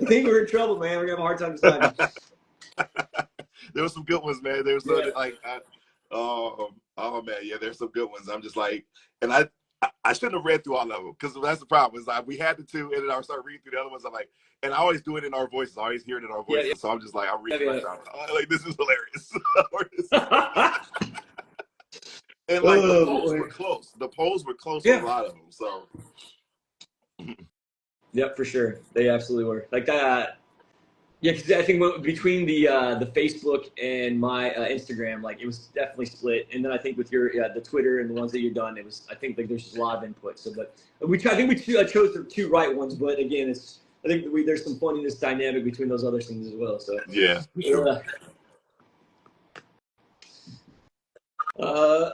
[SPEAKER 2] think we're in trouble, man. We're gonna have a hard time deciding.
[SPEAKER 1] There were some good ones, man. There's oh man, yeah, there's some good ones. I'm just like, and I shouldn't have read through all of them, because that's the problem. Is like we had the 2, and then I started reading through the other ones. I'm like, and I always do it in our voices. I always hear it in our voices. Yeah. So I'm just like, I'm reading right now. Like, this is hilarious. And like the polls were close. The polls were close on a lot of them. So.
[SPEAKER 2] Yep, for sure. They absolutely were. Like that. Yeah, because I think between the Facebook and my Instagram, like it was definitely split. And then I think with your the Twitter and the ones that you've done, I think like there's just a lot of input. So, but I think we chose the 2 right ones. But again, I think there's some funniness dynamic between those other things as well. So
[SPEAKER 1] yeah, for sure.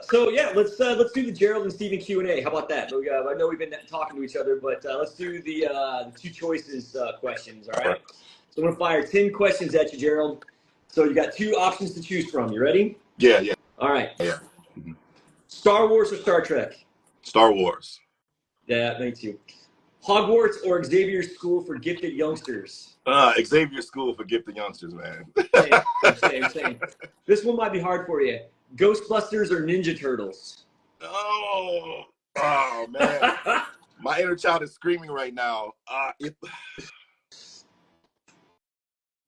[SPEAKER 2] So yeah, let's do the Gerald and Steven Q&A. How about that? I know we've been talking to each other, but let's do the 2 choices questions. All right. So I'm gonna fire 10 questions at you, Gerald. So you got 2 options to choose from. You ready?
[SPEAKER 1] Yeah.
[SPEAKER 2] All right.
[SPEAKER 1] Yeah.
[SPEAKER 2] Star Wars or Star Trek?
[SPEAKER 1] Star Wars.
[SPEAKER 2] Yeah, me too. Hogwarts or Xavier's School for Gifted Youngsters?
[SPEAKER 1] Xavier School for Gifted Youngsters, man.
[SPEAKER 2] Same. This one might be hard for you. Ghostbusters or Ninja Turtles?
[SPEAKER 1] Oh man. My inner child is screaming right now. I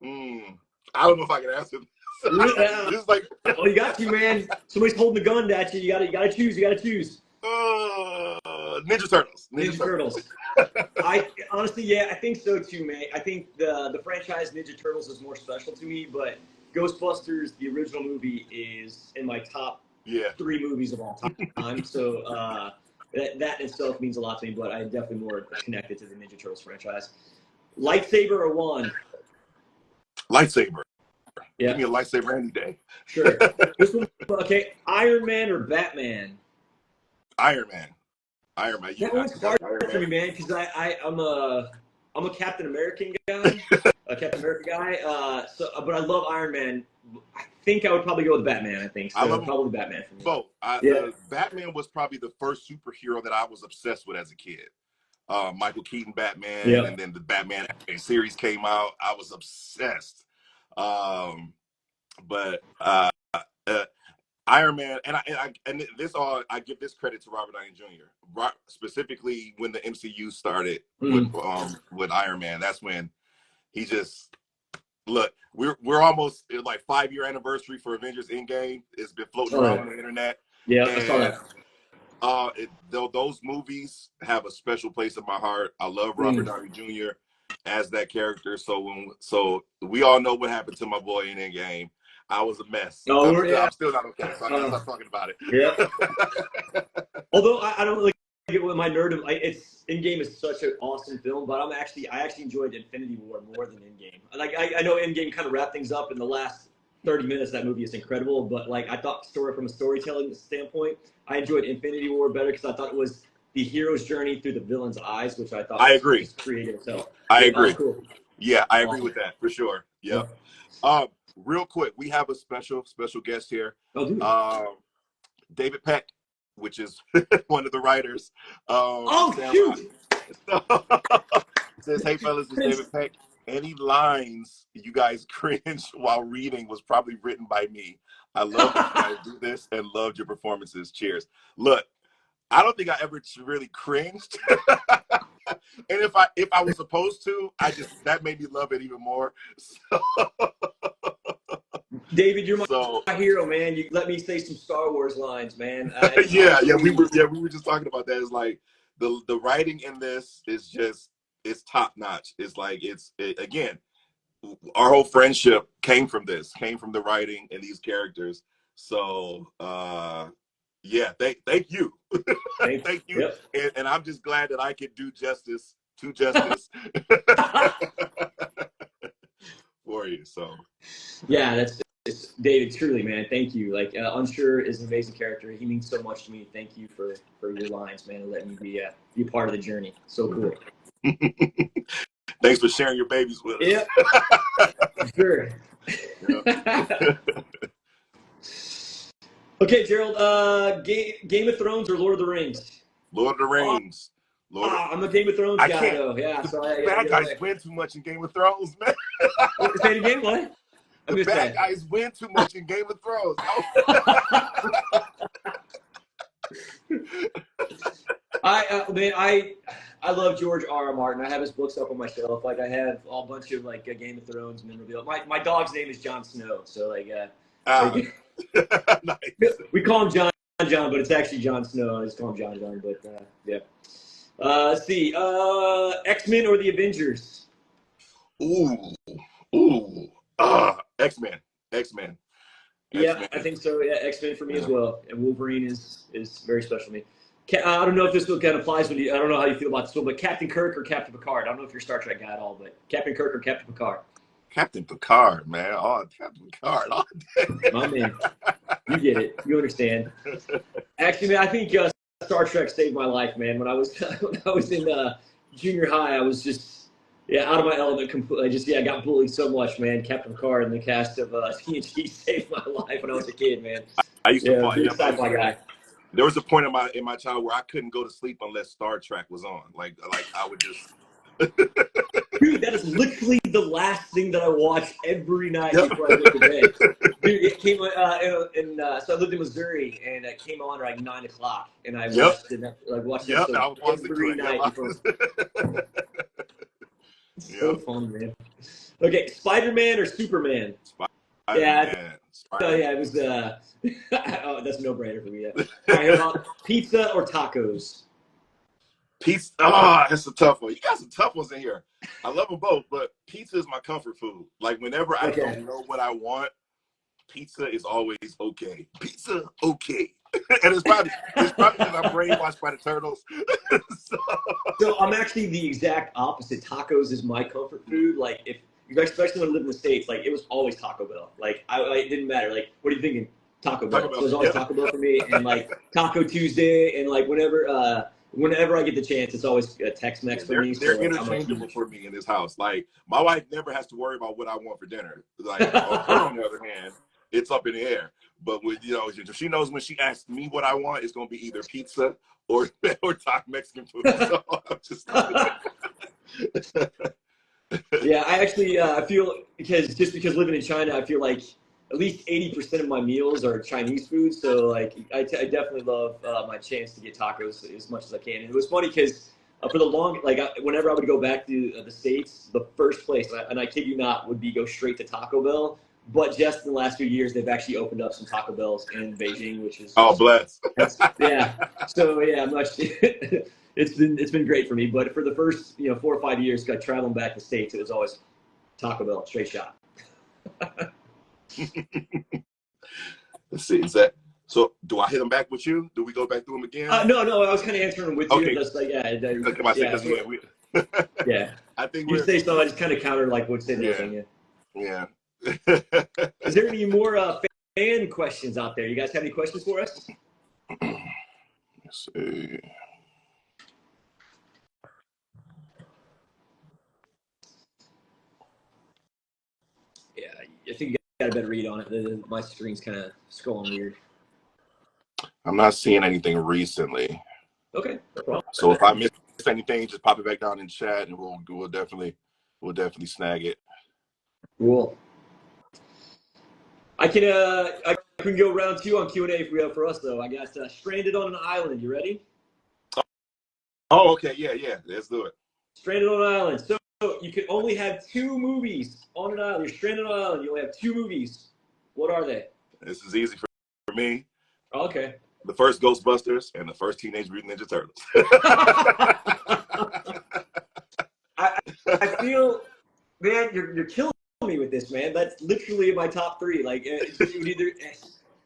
[SPEAKER 1] don't know if I can answer this. This is like,
[SPEAKER 2] oh, you got to, man. Somebody's holding the gun at you. You gotta choose.
[SPEAKER 1] Ninja Turtles.
[SPEAKER 2] Ninja Turtles. I honestly, I think so too, man. I think the franchise Ninja Turtles is more special to me, but Ghostbusters, the original movie, is in my top 3 movies of all time. So that in itself means a lot to me, but I'm definitely more connected to the Ninja Turtles franchise. Lightsaber or wand?
[SPEAKER 1] Lightsaber.
[SPEAKER 2] Yeah.
[SPEAKER 1] Give me a lightsaber any day.
[SPEAKER 2] Sure. This one, okay. Iron Man or Batman?
[SPEAKER 1] Iron Man.
[SPEAKER 2] That one's hard for me, man, because I'm a Captain American guy, but I love Iron Man. I think I would probably go with Batman. I think so.
[SPEAKER 1] I love
[SPEAKER 2] probably Batman for me.
[SPEAKER 1] Both. Batman was probably the first superhero that I was obsessed with as a kid. Michael Keaton Batman, and then the Batman series came out. I was obsessed. But Iron Man, and I give this credit to Robert Downey Jr. Specifically when the MCU started with Iron Man. That's when he just look. We're almost like 5-year anniversary for Avengers Endgame. It's been floating around on the internet.
[SPEAKER 2] Yeah, I saw that.
[SPEAKER 1] Those movies have a special place in my heart. I love Robert Downey Jr. as that character. So we all know what happened to my boy in Endgame. I was a mess. I'm still not okay, so I'm gonna stop talking about it.
[SPEAKER 2] Yeah. Although I don't really get with my nerd. Endgame is such an awesome film, but I actually enjoyed Infinity War more than Endgame. Like I know Endgame kind of wrapped things up in the last 30 minutes. That movie is incredible, but like I thought, from a storytelling standpoint, I enjoyed Infinity War better because I thought it was the hero's journey through the villain's eyes, which I thought was creative itself.
[SPEAKER 1] I agree.
[SPEAKER 2] Cool.
[SPEAKER 1] Yeah, I agree with that for sure. Yeah. Real quick, we have a special guest here. David Peck, which is one of the writers.
[SPEAKER 2] Shoot!
[SPEAKER 1] Says, hey fellas, it's David Peck. Any lines you guys cringe while reading was probably written by me. I love that you guys do this and loved your performances. Cheers. Look, I don't think I ever really cringed. And if I was supposed to, that made me love it even more. So,
[SPEAKER 2] David, you're my hero, man. You let me say some Star Wars lines, man.
[SPEAKER 1] We were just talking about that. It's like the writing in this is it's top notch. It's like again, our whole friendship came from the writing and these characters. So thank you. Thank you. Yep. And I'm just glad that I could do justice for you. So
[SPEAKER 2] it's David, truly, man. Thank you. Like Unsure is an amazing character. He means so much to me. Thank you for your lines, man, and letting me be a part of the journey. So cool.
[SPEAKER 1] Thanks for sharing your babies with us.
[SPEAKER 2] Yeah. Sure. Okay, Gerald. Game of Thrones or Lord of the Rings?
[SPEAKER 1] Lord of the Rings.
[SPEAKER 2] I'm a Game of Thrones guy, though. Yeah. So
[SPEAKER 1] bad guys win too much in Game of Thrones, man.
[SPEAKER 2] Say it again. What?
[SPEAKER 1] The bad guys win too much in Game of Thrones.
[SPEAKER 2] I love George R.R. Martin. I have his books up on my shelf. Like I have a bunch of like Game of Thrones memorabilia. My dog's name is Jon Snow, so
[SPEAKER 1] nice.
[SPEAKER 2] We call him John, but it's actually Jon Snow. I just call him John. But yeah. Let's see. X-Men or the Avengers?
[SPEAKER 1] X-Men.
[SPEAKER 2] Yeah, I think so. Yeah, X-Men for me as well. And Wolverine is very special to me. I don't know if this one kind of applies I don't know how you feel about this one, but Captain Kirk or Captain Picard? I don't know if you're a Star Trek guy at all, but Captain Kirk or Captain Picard?
[SPEAKER 1] Captain Picard, man. Oh, Captain Picard.
[SPEAKER 2] My man. You get it. You understand. Actually, man, I think Star Trek saved my life, man. When I was in junior high, I was just out of my element completely. I got bullied so much, man. Captain Picard and the cast of TNT saved my life when I was a kid, man.
[SPEAKER 1] I used to
[SPEAKER 2] big sci-fi guy.
[SPEAKER 1] There was a point in my childhood where I couldn't go to sleep unless Star Trek was on. Like I would just.
[SPEAKER 2] Dude, that is literally the last thing that I watch every night
[SPEAKER 1] Yep.
[SPEAKER 2] before I go to bed. Dude, it came so I lived in Missouri, and it came on like 9 o'clock, and I watched it
[SPEAKER 1] Yep.
[SPEAKER 2] so
[SPEAKER 1] I was watching
[SPEAKER 2] every night before. So
[SPEAKER 1] Yep.
[SPEAKER 2] fun, man. Okay, Spider-Man or Superman?
[SPEAKER 1] Spider-Man.
[SPEAKER 2] Oh yeah, it was. Oh, that's a no-brainer for me. Yeah. All right, how about pizza or tacos?
[SPEAKER 1] Pizza. Oh, that's a tough one. You got some tough ones in here. I love them both, but pizza is my comfort food. Like whenever I don't know what I want, pizza is always okay. Pizza, okay. And it's probably because I'm brainwashed by the turtles.
[SPEAKER 2] So I'm actually the exact opposite. Tacos is my comfort food. Like if especially when I lived in the States, like it was always Taco Bell. Like it didn't matter. Like what are you thinking? Taco Bell. So it was always Taco Bell for me, and like Taco Tuesday, and like whenever I get the chance, it's always Tex-Mex for me.
[SPEAKER 1] They're interchangeable for me in this house. Like my wife never has to worry about what I want for dinner. Like on the other hand, it's up in the air. But when she knows when she asks me what I want, it's gonna be either pizza or Mexican food. So I'm just.
[SPEAKER 2] Yeah, I actually I feel because living in China, I feel like at least 80% of my meals are Chinese food. So like I definitely love my chance to get tacos as much as I can. And it was funny because for the whenever I would go back to the States, the first place, and I kid you not, would be go straight to Taco Bell. But just in the last few years, they've actually opened up some Taco Bells in Beijing, which is
[SPEAKER 1] bless.
[SPEAKER 2] Yeah. So yeah, it's been great for me. But for the first 4 or 5 years, traveling back to the States, it was always Taco Bell, straight shot.
[SPEAKER 1] Let's see. So? Do I hit them back with you? Do we go back through them again?
[SPEAKER 2] No. I was kind of answering them with you. Just like yeah.
[SPEAKER 1] I think
[SPEAKER 2] you say so. I just kind of counter like what say the other thing.
[SPEAKER 1] Yeah.
[SPEAKER 2] Is there any more fan questions out there? You guys have any questions for us?
[SPEAKER 1] Let's see.
[SPEAKER 2] Yeah, I think you got a better read on it. My screen's kind of scrolling weird.
[SPEAKER 1] I'm not seeing anything recently.
[SPEAKER 2] Okay, no problem.
[SPEAKER 1] So if I miss anything, just pop it back down in chat, and we'll definitely snag it.
[SPEAKER 2] Cool. I can go round 2 on Q&A if we have for us though. I got Stranded on an Island. You ready?
[SPEAKER 1] Oh, okay. Yeah. Let's do it.
[SPEAKER 2] Stranded on an Island. So you can only have 2 movies on an island. You're stranded on an island. You only have 2 movies. What are they?
[SPEAKER 1] This is easy for me.
[SPEAKER 2] Okay.
[SPEAKER 1] The first Ghostbusters and the first Teenage Mutant Ninja Turtles.
[SPEAKER 2] I feel, man, you're killing me with this, man. That's literally my top 3. Like, either.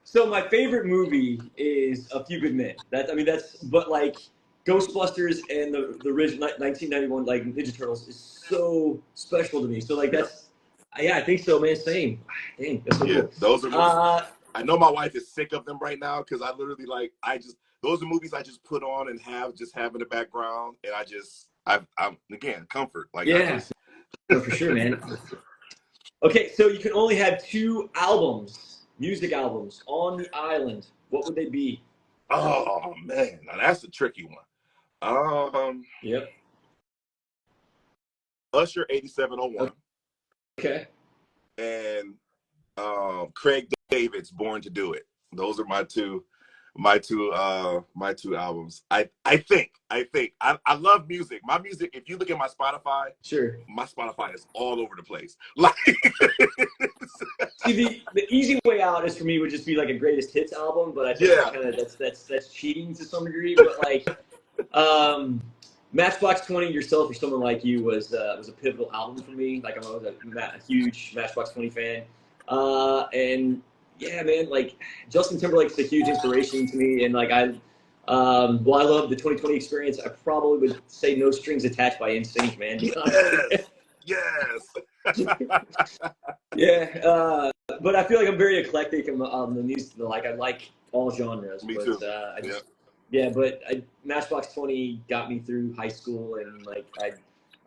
[SPEAKER 2] So my favorite movie is A Few Good Men. But like Ghostbusters and the original 1991 like Ninja Turtles is so special to me. So like I think so, man. Same. Dang, that's so cool.
[SPEAKER 1] Those are movies. I know my wife is sick of them right now because I literally those are movies I just put on and have in the background, and I'm again comfort. Like
[SPEAKER 2] no, for sure, man. Okay, so you can only have 2 music albums on the island. What would they be?
[SPEAKER 1] Oh man, now that's a tricky one.
[SPEAKER 2] Yep.
[SPEAKER 1] Usher 8701.
[SPEAKER 2] Okay.
[SPEAKER 1] And Craig David's Born to Do It. Those are my two albums. I think I love music. My music, if you look at my Spotify,
[SPEAKER 2] sure,
[SPEAKER 1] my Spotify is all over the place. Like
[SPEAKER 2] see, the easy way out is for me would just be like a greatest hits album, but I think that's cheating to some degree. But like Matchbox 20, Yourself or Someone Like You was a pivotal album for me. Like I was a huge Matchbox 20 fan. And yeah, man, like Justin Timberlake's a huge inspiration to me. And like I love the 2020 Experience. I probably would say No Strings Attached by NSYNC, man.
[SPEAKER 1] Yes.
[SPEAKER 2] Yeah. But I feel like I'm very eclectic on the music. Like I like all genres.
[SPEAKER 1] Me too.
[SPEAKER 2] But Matchbox 20 got me through high school, and like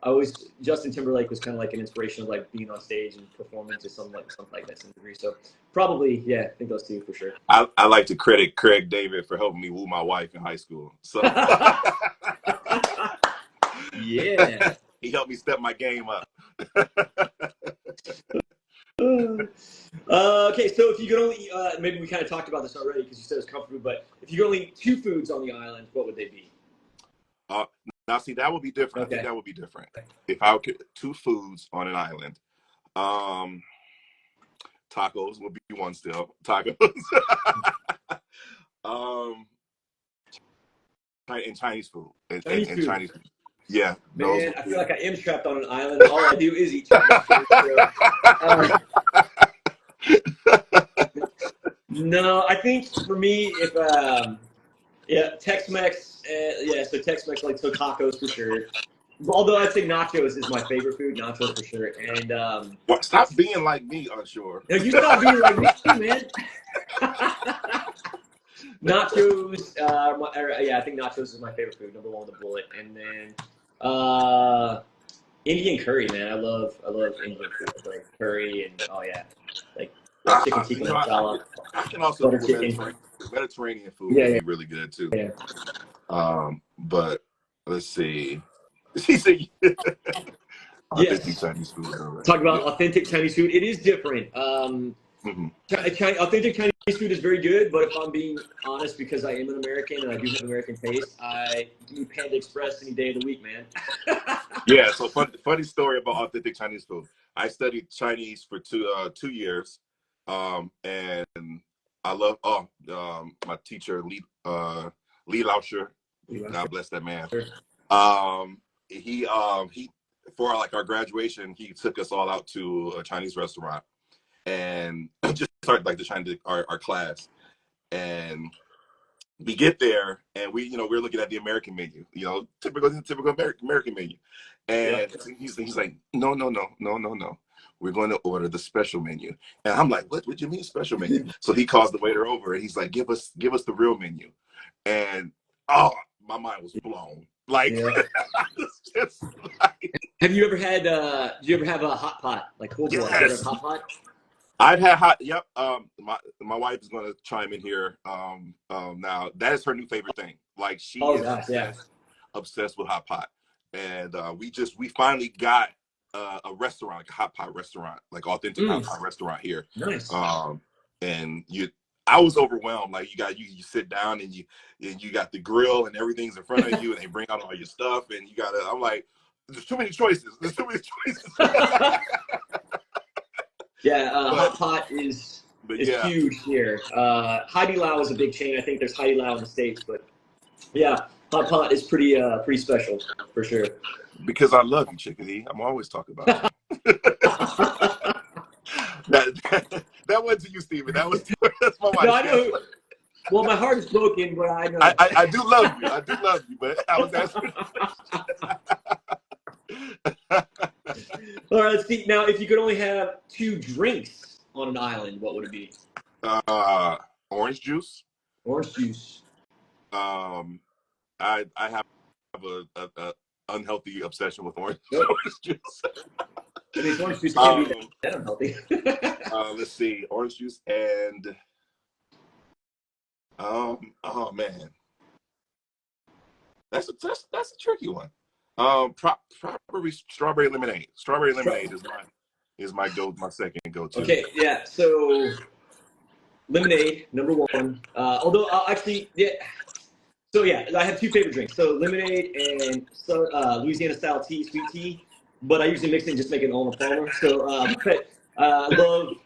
[SPEAKER 2] I always Justin Timberlake was kind of like an inspiration of like being on stage and performing to something like that to some degree. So probably, yeah, I think those two for sure.
[SPEAKER 1] I like to credit Craig David for helping me woo my wife in high school. So
[SPEAKER 2] yeah.
[SPEAKER 1] He helped me step my game up.
[SPEAKER 2] Okay, so if you could only maybe we kind of talked about this already because you said it's comfort food, but if you could only eat 2 foods on the island, what would they be?
[SPEAKER 1] Now, see, that would be different.
[SPEAKER 2] Okay.
[SPEAKER 1] I think that would be different. If I could 2 foods on an island, tacos would be one still. Tacos. And Chinese food. And Chinese food. Yeah.
[SPEAKER 2] Man, I feel like I am trapped on an island. All I do is eat Chinese food. So, no, I think for me, if Tex-Mex, so Tex-Mex, like, so tacos for sure. Although I'd say nachos is my favorite food, nachos for sure. And
[SPEAKER 1] stop being like me, unsure.
[SPEAKER 2] No, you stop being like me too, man. Nachos, I think nachos is my favorite food, number 1 on the bullet, and then Indian curry, man. I love Indian food, like curry and like chicken tikka masala.
[SPEAKER 1] I can also do Mediterranean food would be really good too.
[SPEAKER 2] Yeah.
[SPEAKER 1] But let's see. He said,
[SPEAKER 2] yes.
[SPEAKER 1] Chinese food. Right.
[SPEAKER 2] Talk about authentic Chinese food. It is different. Authentic Chinese food is very good, but if I'm being honest, because I am an American and I do have American taste, I eat Panda Express any day of the week, man.
[SPEAKER 1] Yeah, so funny story about authentic Chinese food. I studied Chinese for 2 years, and I love my teacher Li Laoshi. God bless that man.
[SPEAKER 2] Sure.
[SPEAKER 1] He for like our graduation, he took us all out to a Chinese restaurant. And just started like our class, and we get there, and we're looking at the American menu, typical American menu, and he's like, no, we're going to order the special menu, and I'm like, what do you mean special menu? So he calls the waiter over, and he's like, give us the real menu, and my mind was blown. Like, just like,
[SPEAKER 2] have you ever had? Do you ever have a hot pot, like cold boil? Have you ever had hot pot?
[SPEAKER 1] I've had hot. Yep. My wife is going to chime in here. Now that is her new favorite thing. Like she is obsessed with hot pot, and we finally got a restaurant, like a hot pot restaurant, like authentic hot pot restaurant here.
[SPEAKER 2] Nice.
[SPEAKER 1] And I was overwhelmed. Like you sit down and you got the grill and everything's in front of you, and they bring out all your stuff, and I'm like, there's too many choices.
[SPEAKER 2] Yeah, hot pot is huge here. Haidilao Lao is a big chain. I think there's Haidilao Lao in the States, but yeah, hot pot is pretty special for sure.
[SPEAKER 1] Because I love you, Chickadee. I'm always talking about it. that wasn't to you, Steven. That's my wife.
[SPEAKER 2] No, I know. Well, my heart is broken, but I know.
[SPEAKER 1] I do love you. I do love you, but I was asking.
[SPEAKER 2] All right, let's see. Now, if you could only have 2 drinks on an island, what would it be?
[SPEAKER 1] Orange juice.
[SPEAKER 2] Orange juice.
[SPEAKER 1] I have a unhealthy obsession with orange juice.
[SPEAKER 2] I mean, orange juice can't be that unhealthy.
[SPEAKER 1] Let's see, orange juice and oh man, that's a tricky one. Probably strawberry lemonade. Strawberry lemonade is my second go-to.
[SPEAKER 2] Okay, yeah. So lemonade, number 1. Although actually, yeah. So yeah, I have 2 favorite drinks. So lemonade and Louisiana style tea, sweet tea. But I usually mix it and just make it all in a Palmer. So I love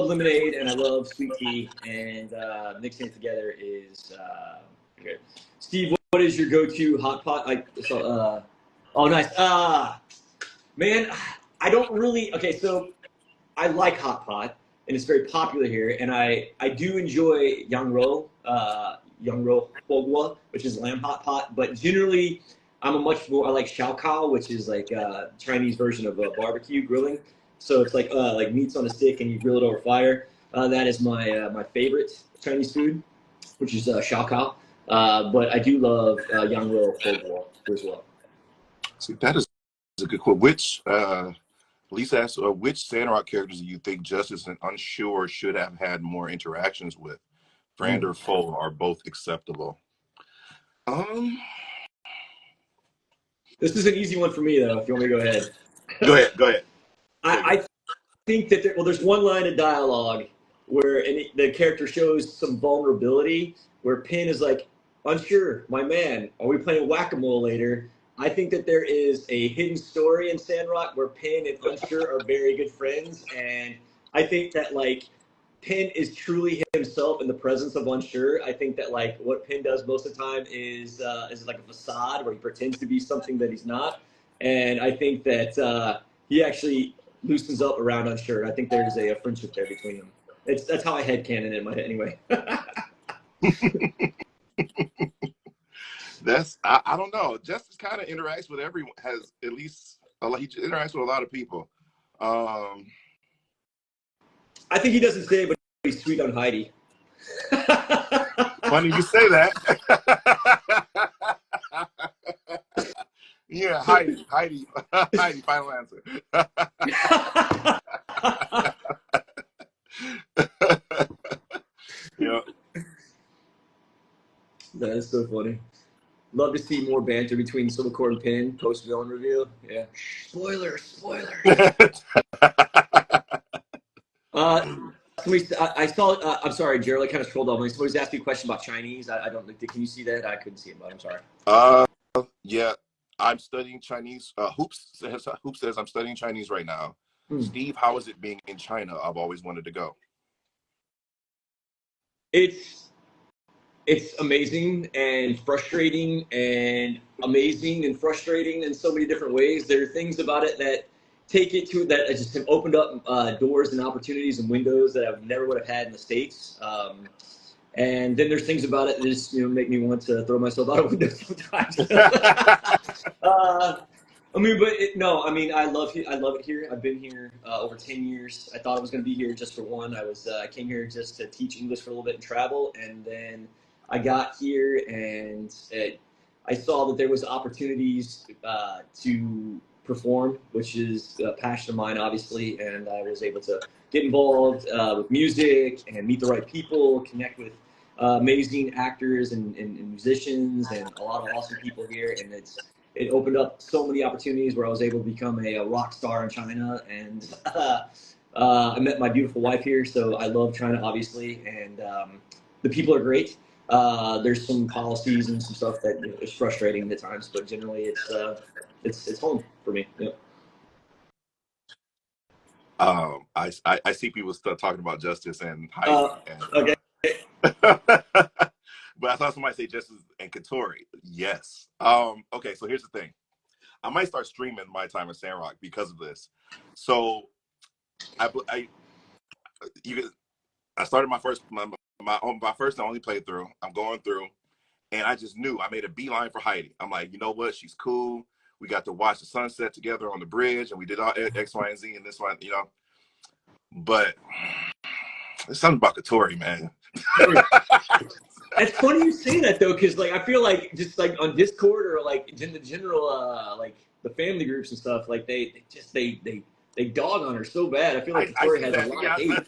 [SPEAKER 2] lemonade and I love sweet tea, and mixing it together is good. Steve, what is your go-to hot pot? Oh, nice. Man, I don't really. Okay, so I like hot pot, and it's very popular here, and I do enjoy Yangrou Fogwa, which is lamb hot pot, but generally I like shao kao, which is like a Chinese version of barbecue grilling. So it's like meats on a stick and you grill it over fire. That is my favorite Chinese food, which is shao kao. But I do love Yangrou Fogwa as well.
[SPEAKER 1] See, that is a good quote. Lisa asks, which Sandrock characters do you think Justice and Unsure should have had more interactions with? Friend or foe are both acceptable.
[SPEAKER 2] This is an easy one for me, though, if you want me to go ahead.
[SPEAKER 1] Go ahead.
[SPEAKER 2] I think that there's one line of dialogue where the character shows some vulnerability, where Pin is like, Unsure, my man, are we playing whack-a-mole later? I think that there is a hidden story in Sandrock where Pin and Unsure are very good friends, and I think that, like, Pin is truly himself in the presence of Unsure. I think that, like, what Pin does most of the time is like a facade where he pretends to be something that he's not. And I think that he actually loosens up around Unsure. I think there's a friendship there between them. That's how I headcanon it in my head anyway.
[SPEAKER 1] I don't know. Justice kind of interacts with everyone. Has at least he interacts with a lot of people.
[SPEAKER 2] I think he doesn't say it, but he's sweet on Heidi.
[SPEAKER 1] Funny you say that. Yeah, Heidi, final answer. Yeah.
[SPEAKER 2] That is so funny. Love to see more banter between Civil Core and Pin post villain reveal. Yeah. Spoiler. I saw. I'm sorry, Gerald. I kind of scrolled off. Somebody's asked me a question about Chinese. I don't. Can you see that? I couldn't see it, but I'm sorry.
[SPEAKER 1] Yeah, I'm studying Chinese. Hoops says I'm studying Chinese right now. Steve, how is it being in China? I've always wanted to go.
[SPEAKER 2] It's amazing and frustrating and amazing and frustrating in so many different ways. There are things about it that take it to that just have opened up doors and opportunities and windows that I never would have had in the States. And then there's things about it that just make me want to throw myself out of windows sometimes. I love it here. I've been here over 10 years. I thought I was going to be here just for one. I came here just to teach English for a little bit and travel, and then I got here and I saw that there was opportunities to perform, which is a passion of mine, obviously, and I was able to get involved with music and meet the right people, connect with amazing actors and musicians and a lot of awesome people here, and it opened up so many opportunities where I was able to become a rock star in China, and I met my beautiful wife here, so I love China, obviously, and the people are great. There's some policies and some stuff that is frustrating at times, but generally it's home for me. Yeah.
[SPEAKER 1] I see people still talking about Justice and Heidi.
[SPEAKER 2] Okay.
[SPEAKER 1] But I thought somebody say Justice and Katori. Yes. Okay, so here's the thing. I might start streaming my time in Sandrock because of this. So I started my first and only playthrough. I'm going through, and I just knew. I made a beeline for Heidi. I'm like, you know what? She's cool. We got to watch the sunset together on the bridge, and we did all X, Y, and Z, and this one, But there's something about Katori, man.
[SPEAKER 2] It's funny you say that though, because I feel like just on Discord or in the general the family groups and stuff, they dog on her so bad. I feel like Katori has a lot of hate.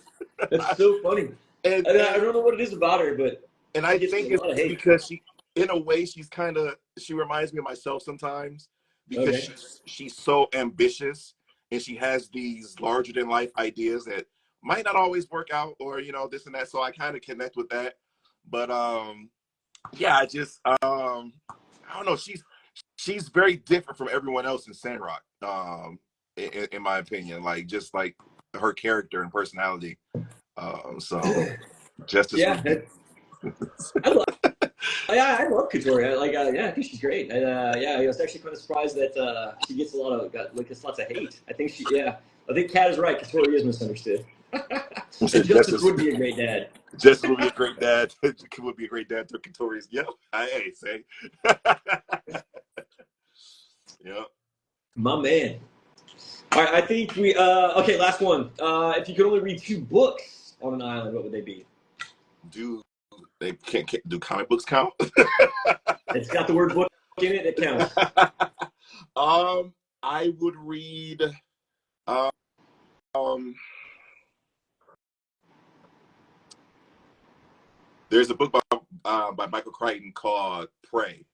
[SPEAKER 2] That's so funny. And I don't know what it is about her, but
[SPEAKER 1] I think it's because in a way, she reminds me of myself sometimes because she's so ambitious and she has these larger than life ideas that might not always work out or this and that. So I kind of connect with that. But I just I don't know. She's very different from everyone else in Sandrock. In my opinion, just like her character and personality. So Justice.
[SPEAKER 2] Yeah. I love Katori. I think she's great. I was actually kind of surprised that she gets lots of hate. I think Kat is right. Katori is misunderstood. Justice would be a great dad.
[SPEAKER 1] Justice would be a great dad. Would be a great dad to Katori's. Yep. Hey, say. Yep.
[SPEAKER 2] My man. All right, I think we. Okay, last one. If you could only read 2 books on an island, what would they be?
[SPEAKER 1] Do comic books count?
[SPEAKER 2] It's got the word book in it. It counts.
[SPEAKER 1] I would read. There's a book by Michael Crichton called Prey.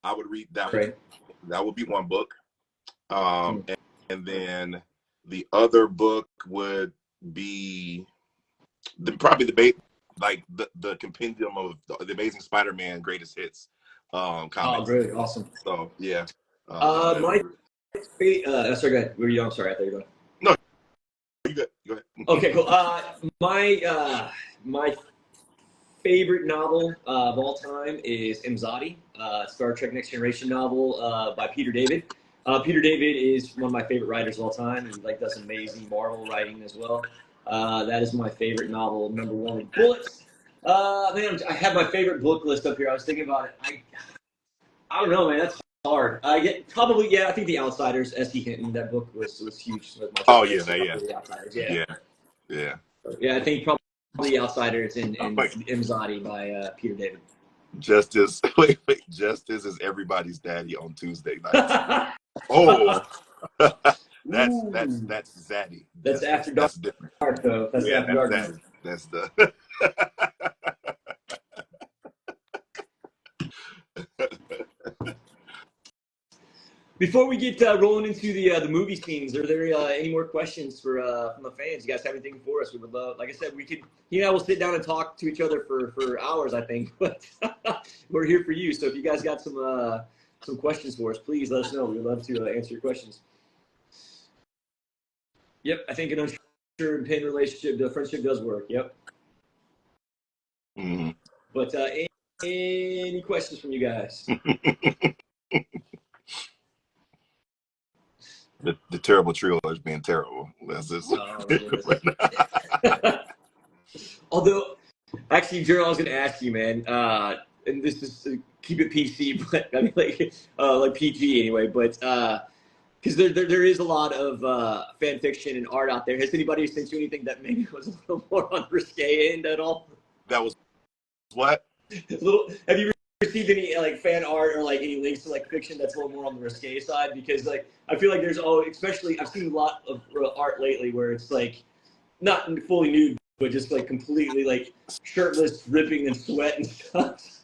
[SPEAKER 1] I would read that.
[SPEAKER 2] Right.
[SPEAKER 1] That would be one book. And then the other book would be probably the compendium of the Amazing Spider-Man Greatest Hits comics.
[SPEAKER 2] Oh, great, awesome.
[SPEAKER 1] So yeah.
[SPEAKER 2] Sorry, go ahead. Where are you? I'm sorry, I thought you were going.
[SPEAKER 1] No, you good. Go ahead.
[SPEAKER 2] Okay, cool. My favorite novel of all time is Imzadi, Star Trek Next Generation novel by Peter David. Peter David is one of my favorite writers of all time. He does amazing Marvel writing as well. That is my favorite novel, number one with bullets. Man, I have my favorite book list up here. I was thinking about it. I don't know, man. That's hard. I think The Outsiders, S.E. Hinton. That book was huge.
[SPEAKER 1] Oh yeah, yeah.
[SPEAKER 2] The Outsiders,
[SPEAKER 1] yeah.
[SPEAKER 2] I think probably The Outsiders and Imzadi by Peter David.
[SPEAKER 1] Justice, wait, Justice is everybody's daddy on Tuesday nights. Oh, that's Zaddy.
[SPEAKER 2] That's after dark.
[SPEAKER 1] That's different.
[SPEAKER 2] Though. That's after dark.
[SPEAKER 1] Zaddy. That's the.
[SPEAKER 2] Before we get rolling into the movie scenes, are there any more questions from the fans? You guys have anything for us? We would love, like I said, we'll sit down and talk to each other for hours, I think, but we're here for you. So if you guys got some questions for us, please let us know. We'd love to answer your questions. Yep, I think an unsure and pinned relationship, the friendship does work. Yep.
[SPEAKER 1] Mm-hmm.
[SPEAKER 2] But any questions from you guys?
[SPEAKER 1] The terrible trio is being terrible. That's just
[SPEAKER 2] Although, actually, Gerald, I was going to ask you, man, and this is keep it PC, but I mean, like PG anyway, but because there is a lot of fan fiction and art out there. Has anybody sent you anything that maybe was a little more on risque end at all?
[SPEAKER 1] That was what?
[SPEAKER 2] Have you received any fan art or any links to fiction that's a little more on the risque side? Because I feel like there's especially I've seen a lot of art lately where it's not fully nude, but just completely shirtless, dripping in sweat and stuff.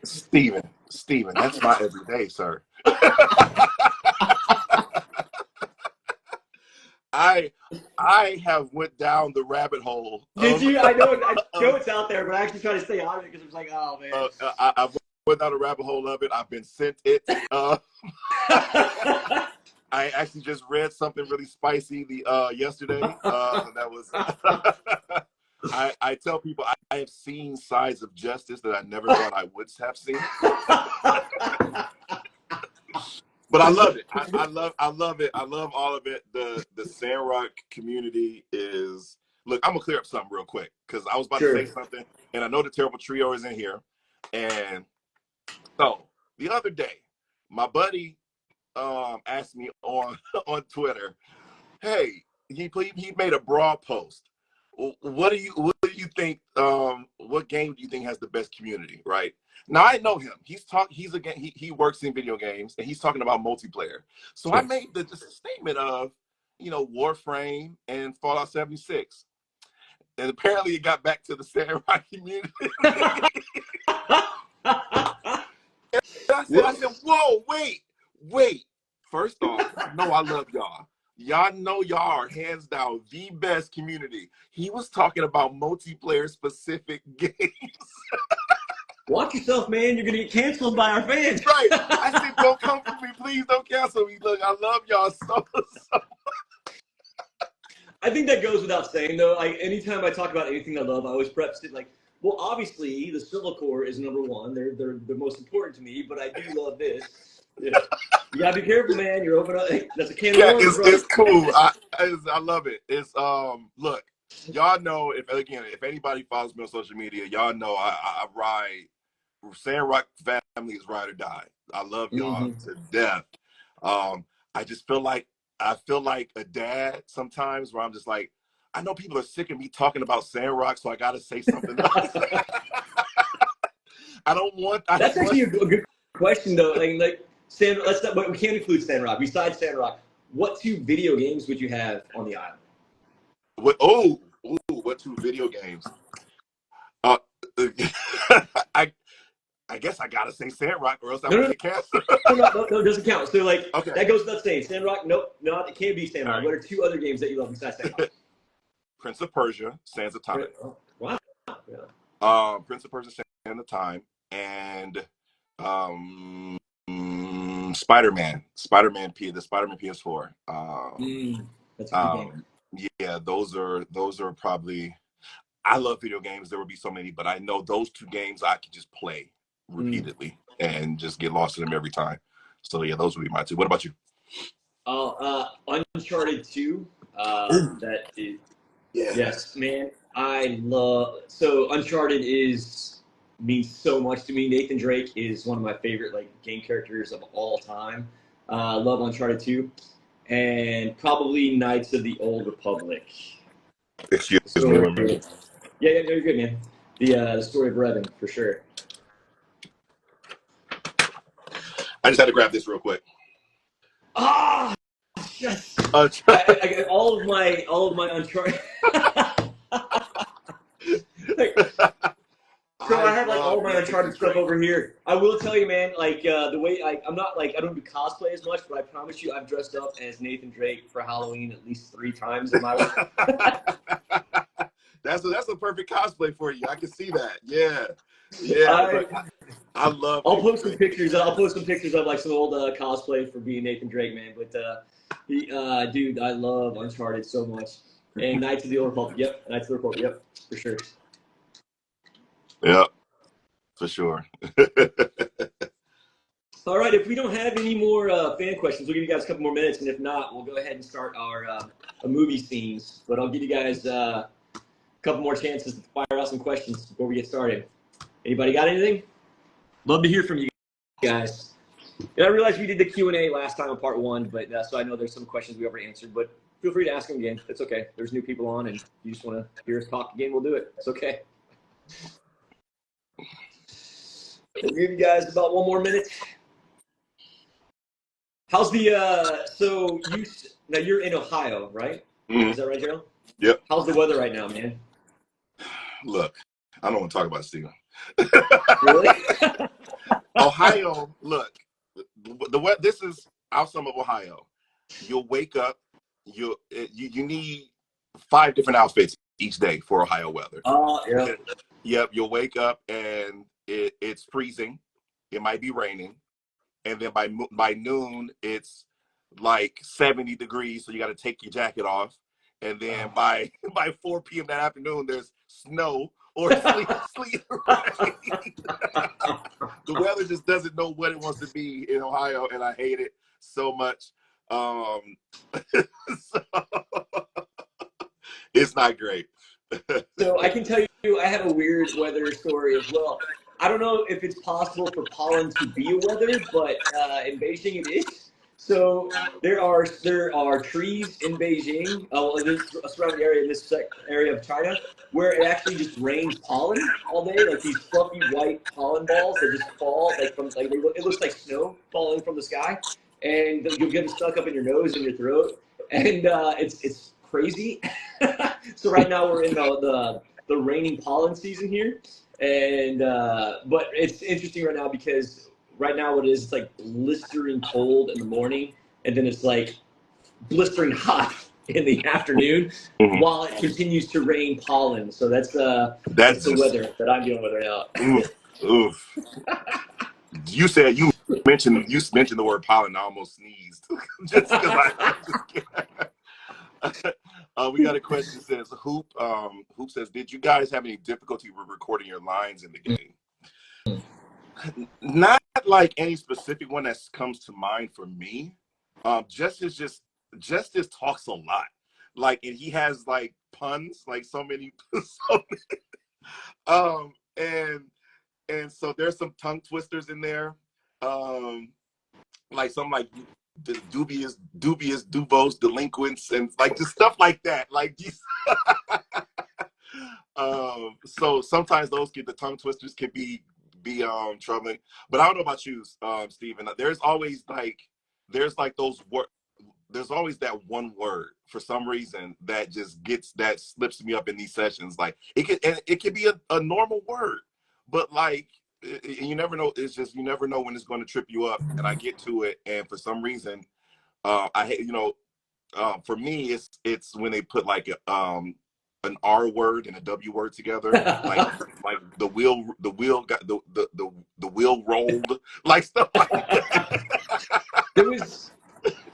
[SPEAKER 1] Steven, that's my everyday, sir. I have went down the rabbit hole.
[SPEAKER 2] Did you? I know it's out there, but I actually try to stay out of it because it's oh man.
[SPEAKER 1] I went down the rabbit hole of it. I've been sent it. I actually just read something really spicy yesterday. That was. I tell people I have seen sides of justice that I never thought I would have seen. But I love it. I love it. I love all of it. The Sandrock community is. Look, I'm gonna clear up something real quick because I was about to say something, and I know the terrible trio is in here. And so the other day, my buddy asked me on Twitter, "Hey, he made a brawl post. What do you think? What game do you think has the best community?" Right now, I know him. He works in video games, and he's talking about multiplayer. So I made the statement of, Warframe and Fallout 76, and apparently it got back to the Sandrock community. I said, whoa, wait. First off, no, I love y'all. Y'all know y'all are hands down the best community. He was talking about multiplayer specific games.
[SPEAKER 2] Watch yourself, man. You're going to get canceled by our fans.
[SPEAKER 1] Right. I said, don't come for me. Please don't cancel me. Look, I love y'all so much.
[SPEAKER 2] I think that goes without saying, though. Anytime I talk about anything I love, I always preface it well, obviously, the Civil Core is number one. They're the most important to me, but I do love this. Yeah. You gotta be careful, man. You're opening up. That's a can of worms,
[SPEAKER 1] it's cool. I love it. It's look, y'all know if anybody follows me on social media, y'all know I ride. Sandrock family is ride or die. I love y'all to death. I just feel like a dad sometimes where I'm just like, I know people are sick of me talking about Sandrock, so I gotta say something else. That's
[SPEAKER 2] actually a good question though. Let's not, but we can't include Sandrock. Besides Sandrock, what 2 video games would you have on the island?
[SPEAKER 1] What 2 video games? Uh, I I guess I gotta say Sandrock, or else I'm gonna get canceled.
[SPEAKER 2] No, it doesn't count. So like
[SPEAKER 1] Okay.
[SPEAKER 2] that goes without saying. Sandrock, nope, no, it can't be Sandrock.
[SPEAKER 1] Right.
[SPEAKER 2] What are 2 other games that you love besides Sandrock?
[SPEAKER 1] Prince of Persia, Sands of Time.
[SPEAKER 2] Oh, wow. Yeah.
[SPEAKER 1] Prince of Persia, Sands of Time, and Spider-Man, the Spider-Man PS4.
[SPEAKER 2] That's a good game.
[SPEAKER 1] Yeah, those are probably. I love video games. There will be so many, but I know those 2 games I can just play repeatedly and just get lost in them every time. So yeah, those would be my 2. What about you?
[SPEAKER 2] Uncharted 2. That is, yes, man. I love. So Uncharted means so much to me. Nathan Drake is one of my favorite like game characters of all time. Love Uncharted 2, and probably Knights of the Old Republic.
[SPEAKER 1] Excuse me one minute.
[SPEAKER 2] Yeah, you're good, man. The story of Revan, for sure.
[SPEAKER 1] I just had to grab this real quick.
[SPEAKER 2] Ah, yes. I got all of my Uncharted. So I have like all my Uncharted stuff over here. I will tell you, man, like the way I'm not like I don't do cosplay as much, but I promise you, I've dressed up as Nathan Drake for Halloween at least 3 times in my life.
[SPEAKER 1] That's a perfect cosplay for you. I can see that. Yeah. I love.
[SPEAKER 2] I'll post some pictures. I'll post some pictures of like some old cosplay for being Nathan Drake, man. But dude, I love Uncharted so much. And Knights of the Old Republic. Yep, Knights of the Republic. Yep, for sure.
[SPEAKER 1] Yep, for sure.
[SPEAKER 2] All right, if we don't have any more fan questions, we'll give you guys a couple more minutes, and if not, we'll go ahead and start our movie scenes. But I'll give you guys a couple more chances to fire out some questions before we get started. Anybody got anything? Love to hear from you guys. And I realized we did the Q&A last time on part 1, but so I know there's some questions we already answered, but feel free to ask them again. It's okay. There's new people on, and you just want to hear us talk again, we'll do it. It's okay. I'll give you guys about 1 more minute. How's the now you're in Ohio, right?
[SPEAKER 1] Mm-hmm.
[SPEAKER 2] Is that right, Gerald?
[SPEAKER 1] Yep.
[SPEAKER 2] How's the weather right now, man?
[SPEAKER 1] Look, I don't want to talk about it, Steven.
[SPEAKER 2] Really?
[SPEAKER 1] Ohio, look, this is our sum of Ohio. You'll wake up, you need 5 different outfits each day for Ohio weather.
[SPEAKER 2] Yeah.
[SPEAKER 1] Yep, you'll wake up and it's freezing. It might be raining. And then by noon, it's like 70 degrees, so you got to take your jacket off. And then by 4 p.m. that afternoon, there's snow or sleet rain. The weather just doesn't know what it wants to be in Ohio, and I hate it so much. So, it's not great.
[SPEAKER 2] So I can tell you, I have a weird weather story as well. I don't know if it's possible for pollen to be a weather, but in Beijing it is. So there are trees in Beijing, this surrounding area, in this area of China, where it actually just rains pollen all day, like these fluffy white pollen balls that just fall it looks like snow falling from the sky, and you'll get them stuck up in your nose and your throat, and it's crazy. So right now we're in the raining pollen season here. And but it's interesting right now because right now what it is, it's like blistering cold in the morning, and then it's like blistering hot in the afternoon while it continues to rain pollen. So that's the weather that I'm dealing with right now.
[SPEAKER 1] Oof. You mentioned the word pollen. I almost sneezed just because we got a question that says, Hoop says, did you guys have any difficulty with recording your lines in the game? Not like any specific one that comes to mind for me. Justice talks a lot. Like, and he has like puns, like so many. And so there's some tongue twisters in there. Like some like the dubious dubos delinquents and like just stuff like that, like so sometimes the tongue twisters can be be troubling. But I don't know about you, Stephen. There's always like those words. There's always that one word for some reason that just slips me up in these sessions. Like it can be a normal word, but like you never know. It's just you never know when it's going to trip you up. And I get to it, and for some reason, I hate for me it's when they put like an R word and a W word together, like the wheel got the wheel rolled, like stuff like that.
[SPEAKER 2] There was,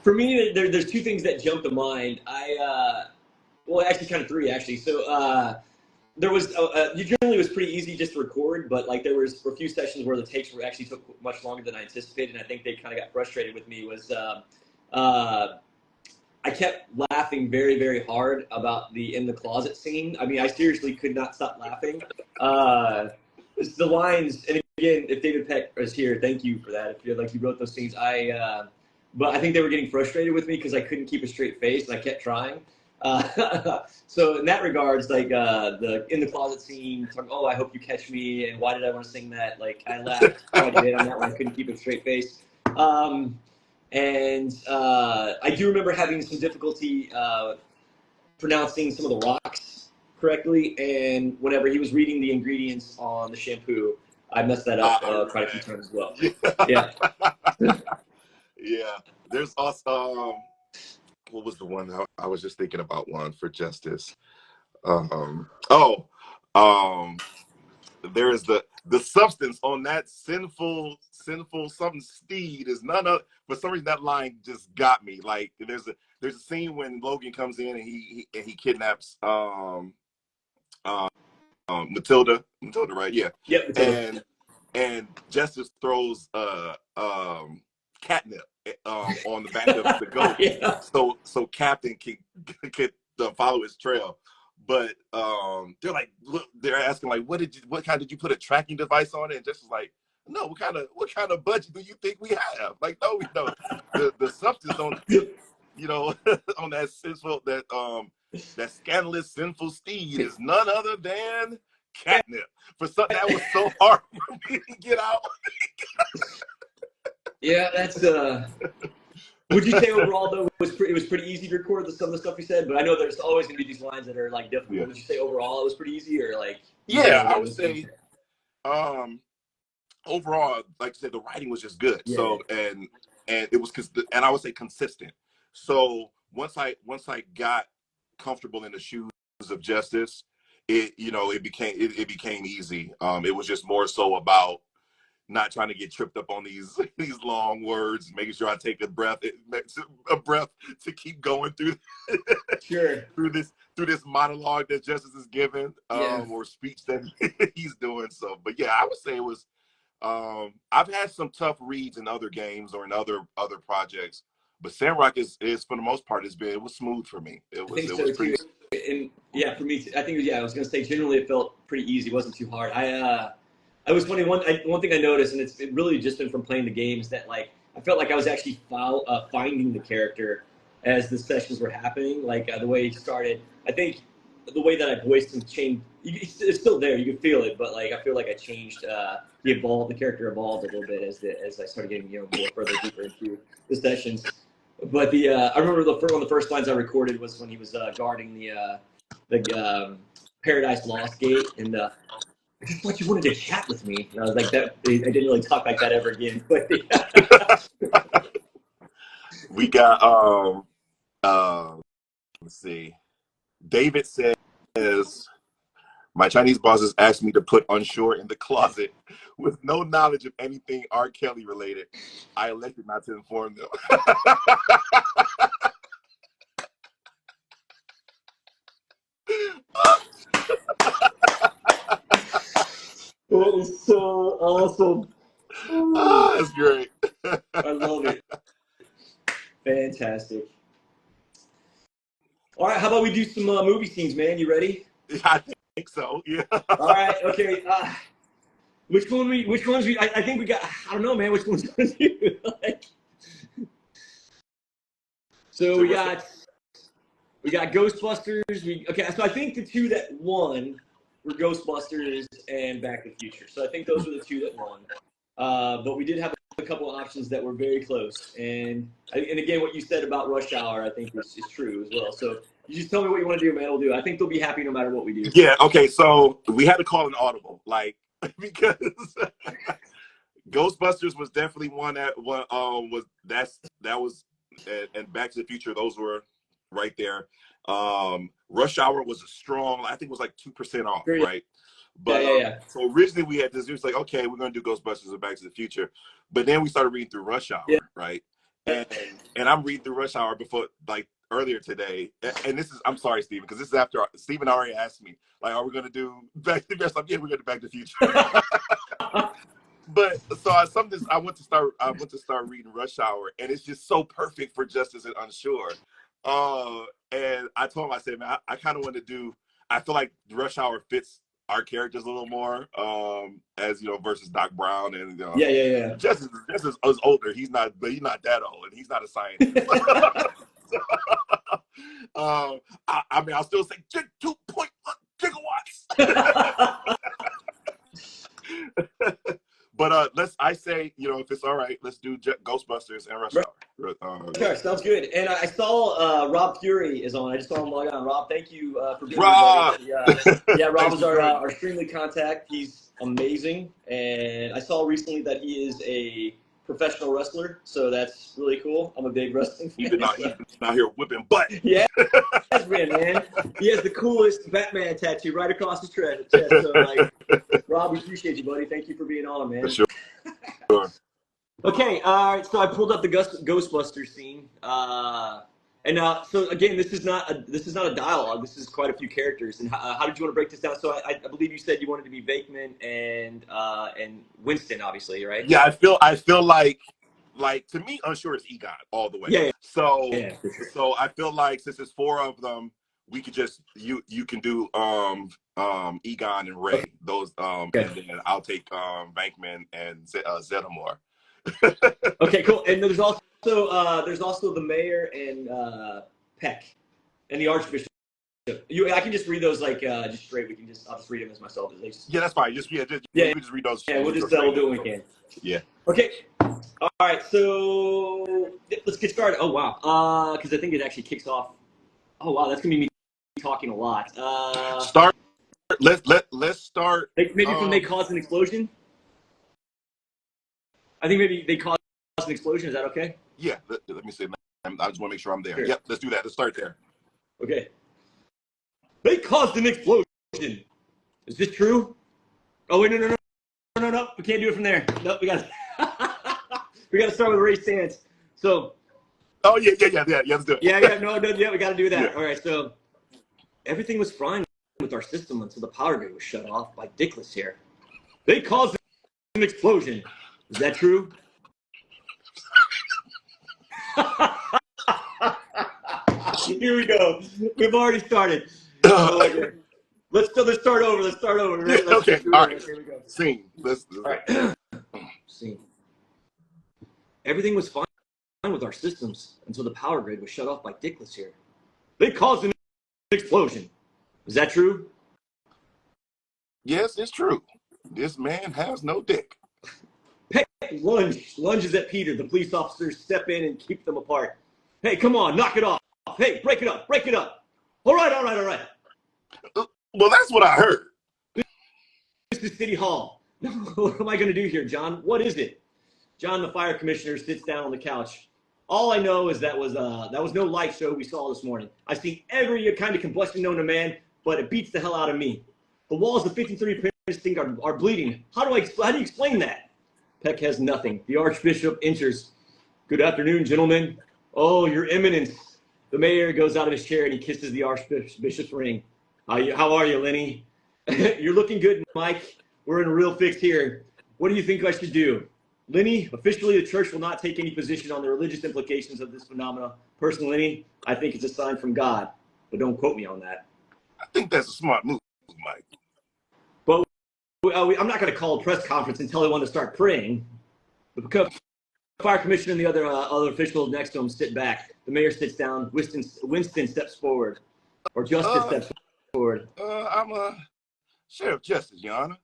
[SPEAKER 2] for me, there's two things that jump to mind. Well, actually, kind of three actually. So there was generally it was pretty easy just to record, but like there was a few sessions where the takes were actually took much longer than I anticipated, and I think they kind of got frustrated with me. Was I kept laughing very, very hard about the in the closet scene. I mean, I seriously could not stop laughing. The lines, and again, if David Peck is here, thank you for that. If you're like you wrote those scenes, but I think they were getting frustrated with me because I couldn't keep a straight face and I kept trying. So in that regards, like the in the closet scene, talking, oh, I hope you catch me, and why did I want to sing that? Like I laughed quite a bit on that one. I couldn't keep a straight face. And I do remember having some difficulty pronouncing some of the rocks correctly. And whenever he was reading the ingredients on the shampoo, I messed that up quite a few times as well. Yeah.
[SPEAKER 1] Yeah. There's also what was the one I was just thinking about one for Justice. There is the substance on that sinful something steed is none of, for some reason that line just got me. Like there's a scene when Logan comes in and he kidnaps Matilda, right? Yeah.
[SPEAKER 2] Yep. Matilda.
[SPEAKER 1] And Justice throws catnip on the back of the goat.
[SPEAKER 2] Yeah.
[SPEAKER 1] So Captain can follow his trail. But they're like, look, they're asking like, what kind did you put a tracking device on it? And Justice is like, no, what kind of budget do you think we have? Like, no, we don't. The substance on on that sinful that scandalous sinful steed is none other than catnip. For something that was so hard for me to get out.
[SPEAKER 2] Yeah, that's would you say overall though it was pretty easy to record some of the stuff you said? But I know there's always going to be these lines that are like difficult. Yeah. Would you say overall it was pretty easy, or like?
[SPEAKER 1] Yeah, I would say overall, like I said, the writing was just good. Yeah. So and it was and I would say consistent. So once I got comfortable in the shoes of Justice, it became easy. It was just more so about not trying to get tripped up on these long words, making sure I take a breath to keep going through
[SPEAKER 2] sure
[SPEAKER 1] through this monologue that Justice is giving, or speech that he's doing. So, but yeah, I would say it was. I've had some tough reads in other games or in other projects, but Sandrock is for the most part it was smooth for me. It was pretty.
[SPEAKER 2] And yeah, for me, I think I was gonna say generally it felt pretty easy. It wasn't too hard. I was funny. One thing I noticed, and it really just been from playing the games, that like I felt like I was actually finding the character as the sessions were happening. Like the way he started, I think the way that I voiced and changed, it's still there. You can feel it, but like I feel like I changed. The character evolved a little bit as I started getting more further deeper into the sessions. But I remember one of the first lines I recorded was when he was guarding the Paradise Lost gate, and I just thought you wanted to chat with me. And I was like, that I didn't really talk like that ever again. But
[SPEAKER 1] we got let's see. David says, my Chinese bosses asked me to put Unsure in the closet with no knowledge of anything R. Kelly related. I elected not to inform them.
[SPEAKER 2] That is so awesome.
[SPEAKER 1] Oh, that's great.
[SPEAKER 2] I love it. Fantastic. All right, how about we do some movie scenes, man? You ready?
[SPEAKER 1] I think so. Yeah.
[SPEAKER 2] All right. Okay. Which ones we? I think we got. I don't know, man. Which ones we do? Like, so we got Ghostbusters. Okay. So I think the two that won were Ghostbusters and Back to the Future. So I think those were the two that won. But we did have a couple of options that were very close. And again, what you said about Rush Hour, I think is true as well. So you just tell me what you want to do, man. We'll do. I think they'll be happy no matter what we do.
[SPEAKER 1] Yeah. Okay. So we had to call an audible, like, because Ghostbusters was definitely one that was and Back to the Future. Those were right there. Rush Hour was a strong. I think it was like 2% off, right? But
[SPEAKER 2] yeah.
[SPEAKER 1] So originally we had this. It was like, okay, we're gonna do Ghostbusters and Back to the Future, but then we started reading through Rush Hour, right? And I'm reading through Rush Hour before, like, earlier today, and this is, I'm sorry, Steven, because this is after Steven already asked me, like, are we gonna do Back to the Future? I'm, yeah, we're gonna do Back to the Future. But so I went to start reading Rush Hour, and it's just so perfect for Justice and Unsure. And I told him, I said, man, I kind of want to do. I feel like Rush Hour fits our characters a little more, as you know, versus Doc Brown and
[SPEAKER 2] yeah.
[SPEAKER 1] Justice is older. He's not that old, and he's not a scientist. I mean, I'll still say 2.1 gigawatts. But I say, you know, if it's all right, let's do Ghostbusters and Rush Hour.
[SPEAKER 2] Sure, sounds good. And I saw Rob Fury is on. I just saw him log on. Rob, thank you for being
[SPEAKER 1] Rob.
[SPEAKER 2] here. Yeah, Rob is our Streamily contact. He's amazing, and I saw recently that he is a professional wrestler, so that's really cool. I'm a big wrestling fan.
[SPEAKER 1] He's been out here whipping butt.
[SPEAKER 2] Yeah, man. He has the coolest Batman tattoo right across his chest. So, like, Rob, we appreciate you, buddy. Thank you for being on, man.
[SPEAKER 1] For sure.
[SPEAKER 2] Okay, all right. So I pulled up the Ghostbusters scene, and so again, this is not a dialogue. This is quite a few characters. And how did you want to break this down? So I believe you said you wanted to be Vakeman and Winston, obviously, right?
[SPEAKER 1] Yeah, I feel like to me, Unsure is Egon all the way.
[SPEAKER 2] Yeah.
[SPEAKER 1] So
[SPEAKER 2] For sure.
[SPEAKER 1] So I feel like since there's 4 of them, we could just you can do Egon and Ray. Those and then I'll take Bankman and Zeddemore.
[SPEAKER 2] Okay, cool. And there's also the mayor and Peck and the Archbishop. I can just read those like just straight. I'll just read them as myself.
[SPEAKER 1] Yeah, that's fine. Just read those.
[SPEAKER 2] Yeah, we'll do what we can.
[SPEAKER 1] Yeah.
[SPEAKER 2] Okay. All right. So let's get started. Oh wow. Because I think it actually kicks off. Oh wow, that's gonna be me talking a lot.
[SPEAKER 1] Start. Let's start.
[SPEAKER 2] Maybe when they cause an explosion. I think maybe they cause an explosion. Is that okay?
[SPEAKER 1] Yeah. Let me see. I just want to make sure I'm there.
[SPEAKER 2] Sure.
[SPEAKER 1] Yep. Let's do that. Let's start there.
[SPEAKER 2] Okay. They caused an explosion. Is this true? Oh wait, no. We can't do it from there. No, we got to start with Ray Stantz. So.
[SPEAKER 1] Oh yeah. Let's do it.
[SPEAKER 2] Yeah. We got to do that. Yeah. All right. So everything was fine with our system until the power grid was shut off by Dickless here. They caused an explosion. Is that true? Here we go. We've already started. Let's start over. Right?
[SPEAKER 1] Okay. All right.
[SPEAKER 2] Here we go.
[SPEAKER 1] Scene. All
[SPEAKER 2] right. Scene. Everything was fine with our systems until the power grid was shut off by Dickless here. They caused an explosion. Is that true?
[SPEAKER 1] Yes, it's true. This man has no dick.
[SPEAKER 2] Peck lunges at Peter. The police officers step in and keep them apart. Hey, come on, knock it off. Hey, break it up. All right.
[SPEAKER 1] Well, that's what I heard.
[SPEAKER 2] This is City Hall. What am I going to do here, John? What is it? John, the fire commissioner, sits down on the couch. All I know is that was no light show we saw this morning. I've seen every kind of combustion known to man, but it beats the hell out of me. The walls of 53 thing are bleeding. How do you explain that? Peck has nothing. The Archbishop enters. Good afternoon, gentlemen. Oh, your eminence. The mayor goes out of his chair and he kisses the Archbishop's ring. How are you, Lenny? You're looking good, Mike. We're in a real fix here. What do you think I should do? Lenny, officially the church will not take any position on the religious implications of this phenomenon. Personally, Lenny, I think it's a sign from God. But don't quote me on that.
[SPEAKER 1] I think that's a smart move, Mike.
[SPEAKER 2] But I'm not going to call a press conference and tell everyone to start praying. The fire commissioner and the other officials next to him sit back. The mayor sits down. Winston steps forward. Or Justice steps forward.
[SPEAKER 1] Sheriff Justice, Your Honor.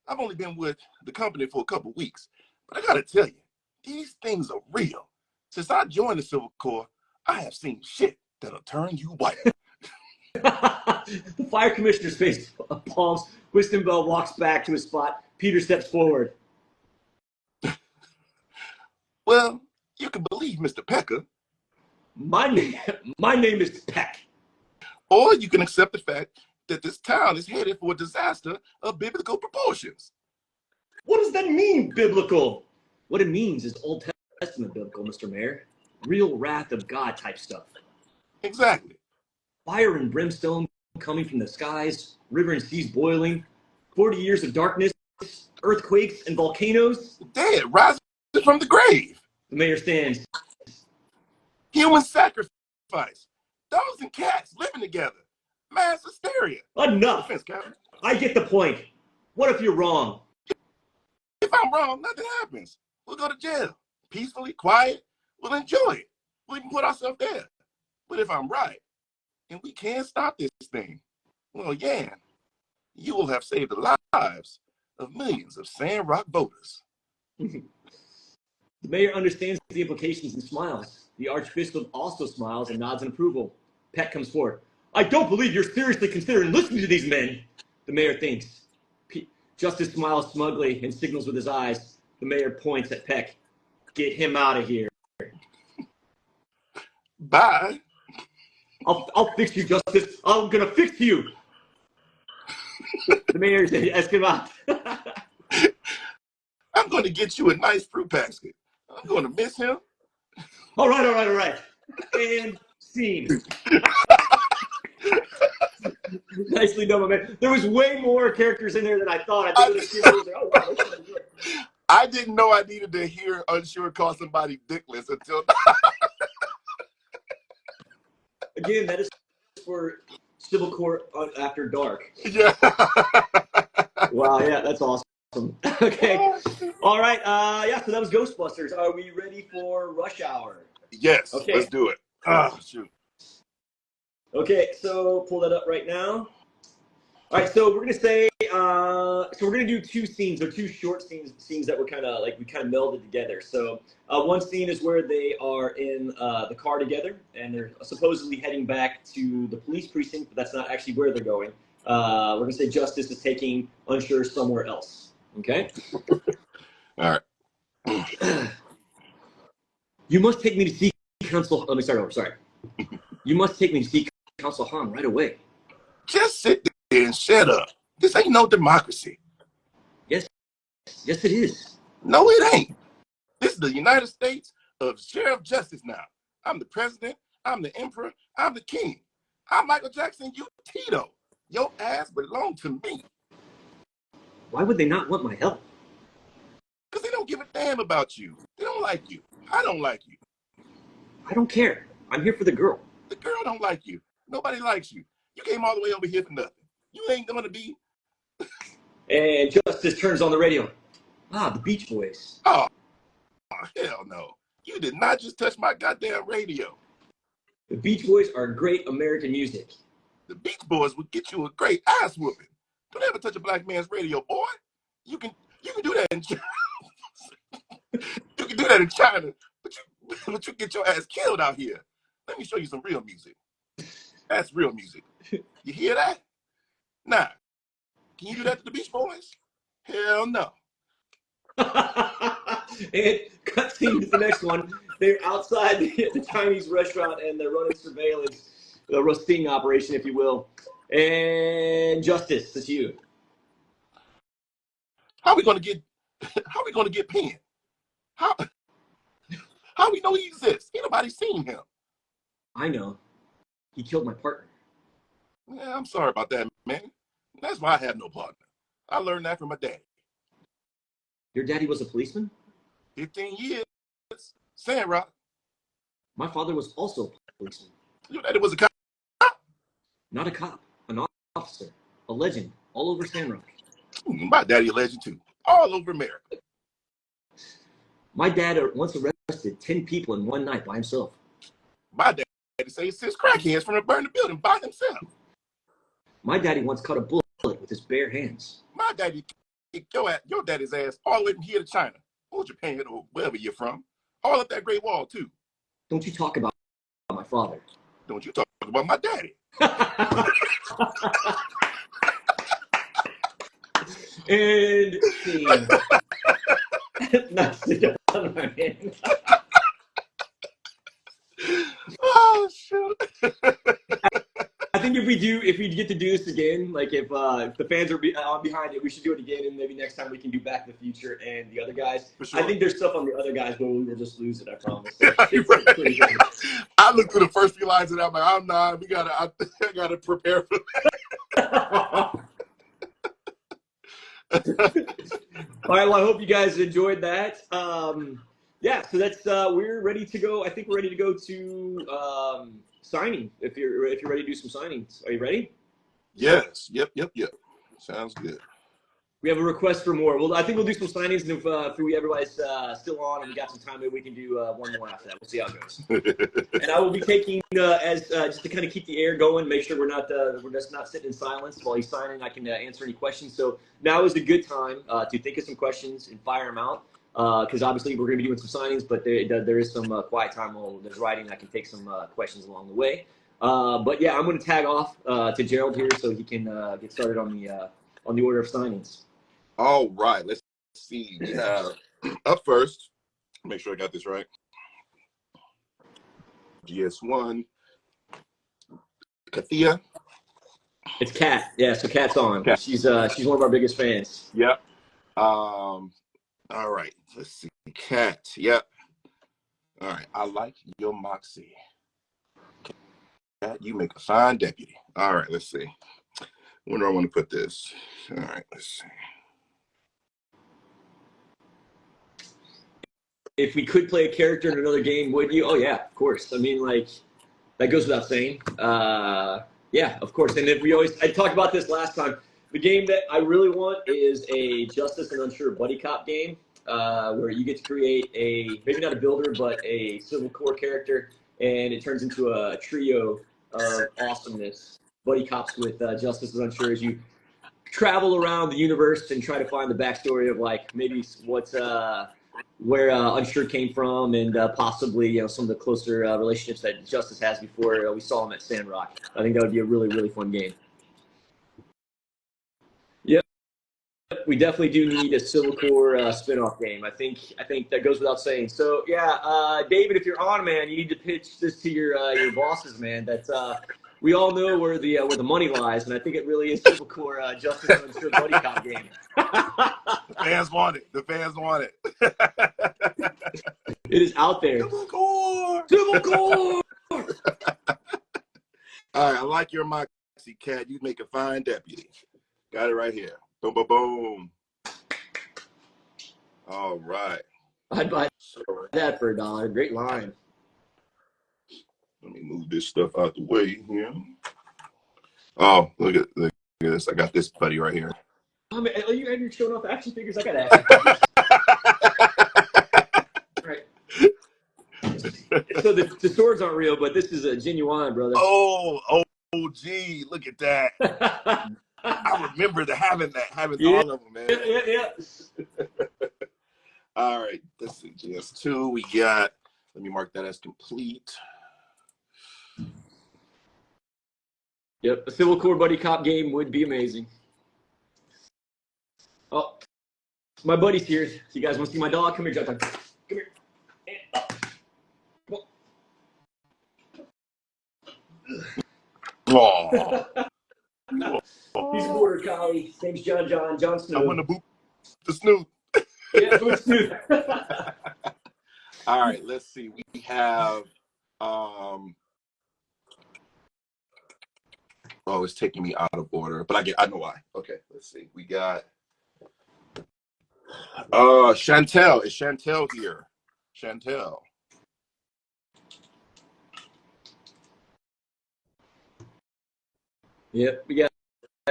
[SPEAKER 1] I've only been with the company for a couple weeks, but I gotta tell you, these things are real. Since I joined the Civil Corps, I have seen shit that'll turn you white.
[SPEAKER 2] The fire commissioner's face palms. Wistenbell walks back to his spot. Peter steps forward.
[SPEAKER 1] Well, you can believe Mr. Pecker.
[SPEAKER 2] My name is Peck.
[SPEAKER 1] Or you can accept the fact that this town is headed for a disaster of biblical proportions.
[SPEAKER 2] What does that mean, biblical? What it means is Old Testament biblical, Mr. Mayor. Real wrath of God type stuff.
[SPEAKER 1] Exactly.
[SPEAKER 2] Fire and brimstone coming from the skies, river and seas boiling, 40 years of darkness, earthquakes and volcanoes.
[SPEAKER 1] Dead rising from the grave.
[SPEAKER 2] The mayor stands.
[SPEAKER 1] Human sacrifice. Dogs and cats living together. Mass hysteria.
[SPEAKER 2] Enough.
[SPEAKER 1] Defense, Captain.
[SPEAKER 2] I get the point. What if you're wrong?
[SPEAKER 1] If I'm wrong, nothing happens. We'll go to jail. Peacefully, quiet. We'll enjoy it. We'll even put ourselves there. But if I'm right, and we can't stop this thing, well, yeah, you will have saved the lives of millions of Sandrock voters.
[SPEAKER 2] The mayor understands the implications and smiles. The archbishop also smiles and nods in approval. Peck comes forward. I don't believe you're seriously considering listening to these men. The mayor thinks. Justice smiles smugly and signals with his eyes. The mayor points at Peck. Get him out of here.
[SPEAKER 1] Bye.
[SPEAKER 2] I'll fix you, Justice. I'm gonna fix you. The mayor said, ask him out.
[SPEAKER 1] I'm going to get you a nice fruit basket. I'm going to miss him.
[SPEAKER 2] All right. And scene. Nicely done, my man. There was way more characters in there than I thought.
[SPEAKER 1] I didn't know I needed to hear unsure call somebody dickless until
[SPEAKER 2] Again, that is for Civil Court After Dark.
[SPEAKER 1] Yeah.
[SPEAKER 2] Wow, yeah, that's awesome. Okay. All right. So that was Ghostbusters. Are we ready for Rush Hour?
[SPEAKER 1] Yes.
[SPEAKER 2] Okay.
[SPEAKER 1] Let's do it. Shoot.
[SPEAKER 2] Okay, so pull that up right now. All right, so we're gonna say, we're gonna do two scenes, or two short scenes that were kind of melded together. So one scene is where they are in the car together, and they're supposedly heading back to the police precinct, but that's not actually where they're going. We're gonna say Justice is taking Unsure somewhere else. Okay.
[SPEAKER 1] All right.
[SPEAKER 2] You must take me to see Counsel. Let me start over. Sorry. You must take me to see Counsel Hahn right away.
[SPEAKER 1] Just sit there and shut up. This ain't no democracy.
[SPEAKER 2] Yes, it is.
[SPEAKER 1] No, it ain't. This is the United States of Sheriff Justice now. I'm the president. I'm the emperor. I'm the king. I'm Michael Jackson. You Tito. Your ass belong to me.
[SPEAKER 2] Why would they not want my help?
[SPEAKER 1] Because they don't give a damn about you. They don't like you. I don't like you.
[SPEAKER 2] I don't care. I'm here for the girl.
[SPEAKER 1] The girl don't like you. Nobody likes you. You came all the way over here for nothing. You ain't going to be.
[SPEAKER 2] And Justice turns on the radio. The Beach Boys.
[SPEAKER 1] Oh, hell no. You did not just touch my goddamn radio.
[SPEAKER 2] The Beach Boys are great American music.
[SPEAKER 1] The Beach Boys would get you a great ass whooping. Don't ever touch a black man's radio, boy. You can do that in China. You can do that in China, but you get your ass killed out here. Let me show you some real music. That's real music. You hear that? Nah. Can you do that to the Beach Boys? Hell no.
[SPEAKER 2] And cutscene to the next one. They're outside the Chinese restaurant and they're running surveillance, a roasting operation, if you will. And Justice, it's you.
[SPEAKER 1] How we gonna get Penn? How we know he exists? Ain't nobody seen him.
[SPEAKER 2] I know. He killed my partner.
[SPEAKER 1] Yeah, I'm sorry about that, man. That's why I have no partner. I learned that from my daddy.
[SPEAKER 2] Your daddy was a policeman?
[SPEAKER 1] 15 years. Sandrock.
[SPEAKER 2] My father was also a policeman.
[SPEAKER 1] Your daddy was a cop?
[SPEAKER 2] Not a cop, an officer, a legend, all over Sandrock.
[SPEAKER 1] My daddy a legend too, all over America.
[SPEAKER 2] My dad once arrested 10 people in one night by himself.
[SPEAKER 1] My daddy say 6 crackheads from a burning building by himself.
[SPEAKER 2] My daddy once caught a bullet with his bare hands.
[SPEAKER 1] My daddy kicked your daddy's ass all the way from here to China, or Japan, or wherever you're from. All up that Great Wall, too.
[SPEAKER 2] Don't you talk about my father.
[SPEAKER 1] Don't you talk about my daddy.
[SPEAKER 2] And scene. Nicely done, my man.
[SPEAKER 1] Oh, shoot.
[SPEAKER 2] I think if we get to do this again, like if the fans are behind it, we should do it again, and maybe next time we can do Back to the Future and the other guys.
[SPEAKER 1] For sure.
[SPEAKER 2] I think there's stuff on the other guys, but we will just lose it. I promise.
[SPEAKER 1] I looked through the first few lines and I'm like, I'm not. I gotta prepare for that.
[SPEAKER 2] All right. Well, I hope you guys enjoyed that. Yeah. So that's we're ready to go. I think we're ready to go to signing. If you're ready to do some signings, are you ready?
[SPEAKER 1] Yes. Yep. Sounds good.
[SPEAKER 2] We have a request for more. Well, I think we'll do some signings, and if everybody's still on and we got some time, maybe we can do one more after that. We'll see how it goes. And I will be taking as just to kind of keep the air going, make sure we're just not sitting in silence while he's signing. I can answer any questions. So now is a good time to think of some questions and fire them out, because obviously we're going to be doing some signings, but there is some quiet time while there's writing. I can take some questions along the way. But yeah, I'm going to tag off to Gerald here so he can get started on the order of signings.
[SPEAKER 1] All right, let's see. We have up first, make sure I got this right. GS1, Kathia.
[SPEAKER 2] It's Kat. Yeah, so Kat's on.
[SPEAKER 1] Kat.
[SPEAKER 2] She's one of our biggest fans.
[SPEAKER 1] Yep. All right, let's see. Kat. Yep. All right, I like your moxie. Kat, you make a fine deputy. All right, let's see. Where do I want to put this? All right, let's see.
[SPEAKER 2] If we could play a character in another game, would you? Oh yeah, of course. I mean, like that goes without saying. Yeah, of course. And I talked about this last time. The game that I really want is a Justice and Unsure buddy cop game, where you get to create maybe not a builder, but a Civil Corps character, and it turns into a trio of awesomeness. Buddy cops with Justice and Unsure as you travel around the universe and try to find the backstory of like maybe where Unsure came from, and possibly some of the closer relationships that Justice has before we saw him at Sandrock. I think that would be a really, really fun game. Yep, we definitely do need a Civil Corps spinoff game. I think that goes without saying. So yeah, David, if you're on, man, you need to pitch this to your bosses, man. That's we all know where the money lies, and I think it really is Civil Corps Justice and Unsure buddy cop game.
[SPEAKER 1] The fans want it. The fans want it.
[SPEAKER 2] It is out there.
[SPEAKER 1] Civil Corps.
[SPEAKER 2] Civil Corps.
[SPEAKER 1] All right, I like your moxie, Kat. You make a fine deputy. Got it right here. Boom, boom, boom. All right.
[SPEAKER 2] I'd buy that for $1. Great line.
[SPEAKER 1] Let me move this stuff out the way here. Oh, look at this. I got this buddy right here.
[SPEAKER 2] Oh, man, are you showing off action figures? I got action figures. Right. So the swords aren't real, but this is a genuine, brother.
[SPEAKER 1] Oh, gee, look at that. I remember having all of them, man.
[SPEAKER 2] Yeah.
[SPEAKER 1] All right, let's see. GS2, we got, let me mark that as complete.
[SPEAKER 2] Yep, a Civil Corps buddy cop game would be amazing. Oh, my buddy's here. So you guys want to see my dog? Come here, Jonathan. Come here.
[SPEAKER 1] Oh.
[SPEAKER 2] He's a border collie. His name's John Snow.
[SPEAKER 1] I want to boot the Snoop.
[SPEAKER 2] Yeah, boot Snoop.
[SPEAKER 1] All right, let's see. We have oh, it's taking me out of order, but I know why. Okay, let's see. We got Chantel. Is Chantel here? Chantel.
[SPEAKER 2] Yep, we got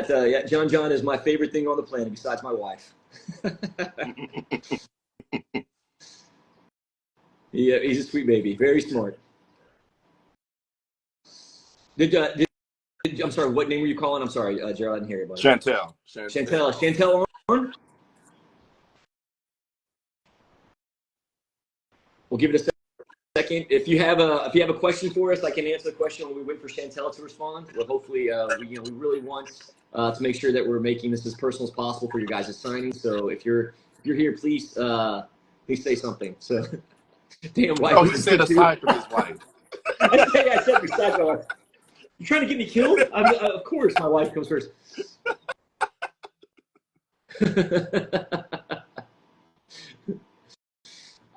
[SPEAKER 2] yeah, John is my favorite thing on the planet besides my wife. Yeah, he's a sweet baby, very smart. Did I'm sorry, what name were you calling? I'm sorry, Gerald, I didn't hear you, buddy.
[SPEAKER 1] Chantel.
[SPEAKER 2] Chantel on? We'll give it a second. If you have a question for us, I can answer the question while we wait for Chantel to respond. But hopefully, we really want to make sure that we're making this as personal as possible for your guys' signing. So if you're here, please say something. So, damn wife.
[SPEAKER 1] Oh, he said aside from his wife.
[SPEAKER 2] I said besides my wife. You trying to get me killed? Of course, my wife comes first.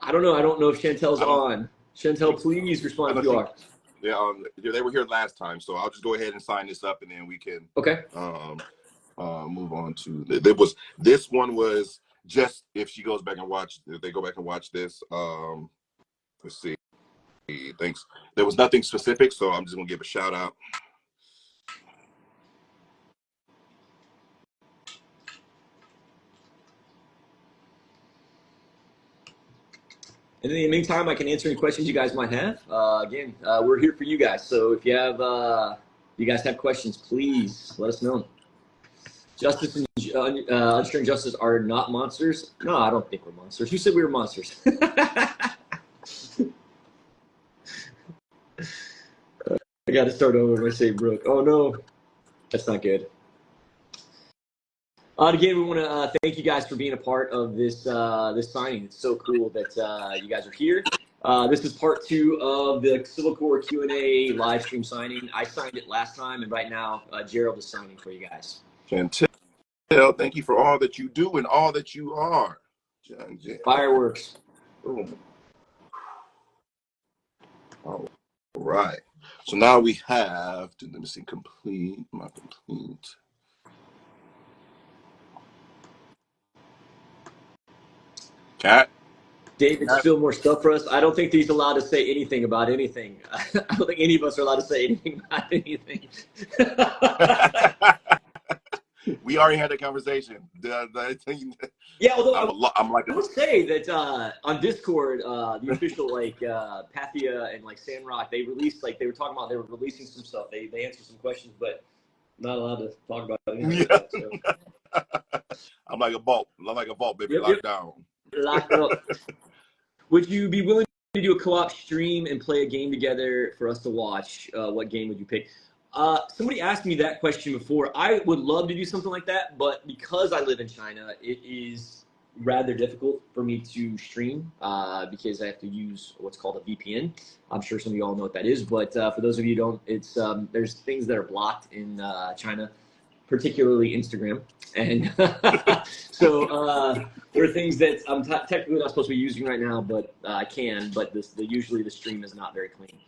[SPEAKER 2] I don't know. I don't know if Chantel's on. Chantel, please respond if you are.
[SPEAKER 1] Yeah, they were here last time, so I'll just go ahead and sign this up, and then we can move on to. This one was just if she goes back and watch. If they go back and watch this, let's see. Thanks. There was nothing specific, so I'm just gonna give a shout out.
[SPEAKER 2] And in the meantime, I can answer any questions you guys might have. Again, we're here for you guys. So if you guys have questions, please let us know. Justice and Unrestrained Justice are not monsters. No, I don't think we're monsters. Who said we were monsters? I got to start over when I say Brooke. Oh no, that's not good. Again, we want to thank you guys for being a part of this signing. It's so cool that you guys are here. This is part 2 of the Civil Core Q&A live stream signing. I signed it last time, and right now Gerald is signing for you guys.
[SPEAKER 1] Chantel, thank you for all that you do and all that you are.
[SPEAKER 2] Fireworks.
[SPEAKER 1] Boom. All right. So now we have to, let me see, complete. Cat?
[SPEAKER 2] David's still more stuff for us. I don't think he's allowed to say anything about anything. I don't think any of us are allowed to say anything about anything.
[SPEAKER 1] We already had a conversation.
[SPEAKER 2] Yeah, although
[SPEAKER 1] I'm like,
[SPEAKER 2] I would say that on Discord, the official Pathia and Sandrock, they released they were talking about they were releasing some stuff. They answered some questions, but not allowed to talk about anything like that. So.
[SPEAKER 1] I'm like a vault. I'm like a vault, baby. Locked down.
[SPEAKER 2] Locked up. Would you be willing to do a co-op stream and play a game together for us to watch? What game would you pick? Somebody asked me that question before. I would love to do something like that, but because I live in China, it is rather difficult for me to stream because I have to use what's called a VPN. I'm sure some of you all know what that is, but for those of you who don't, it's there's things that are blocked in China, particularly Instagram, and so there are things that I'm technically not supposed to be using right now, but I can. But usually the stream is not very clean.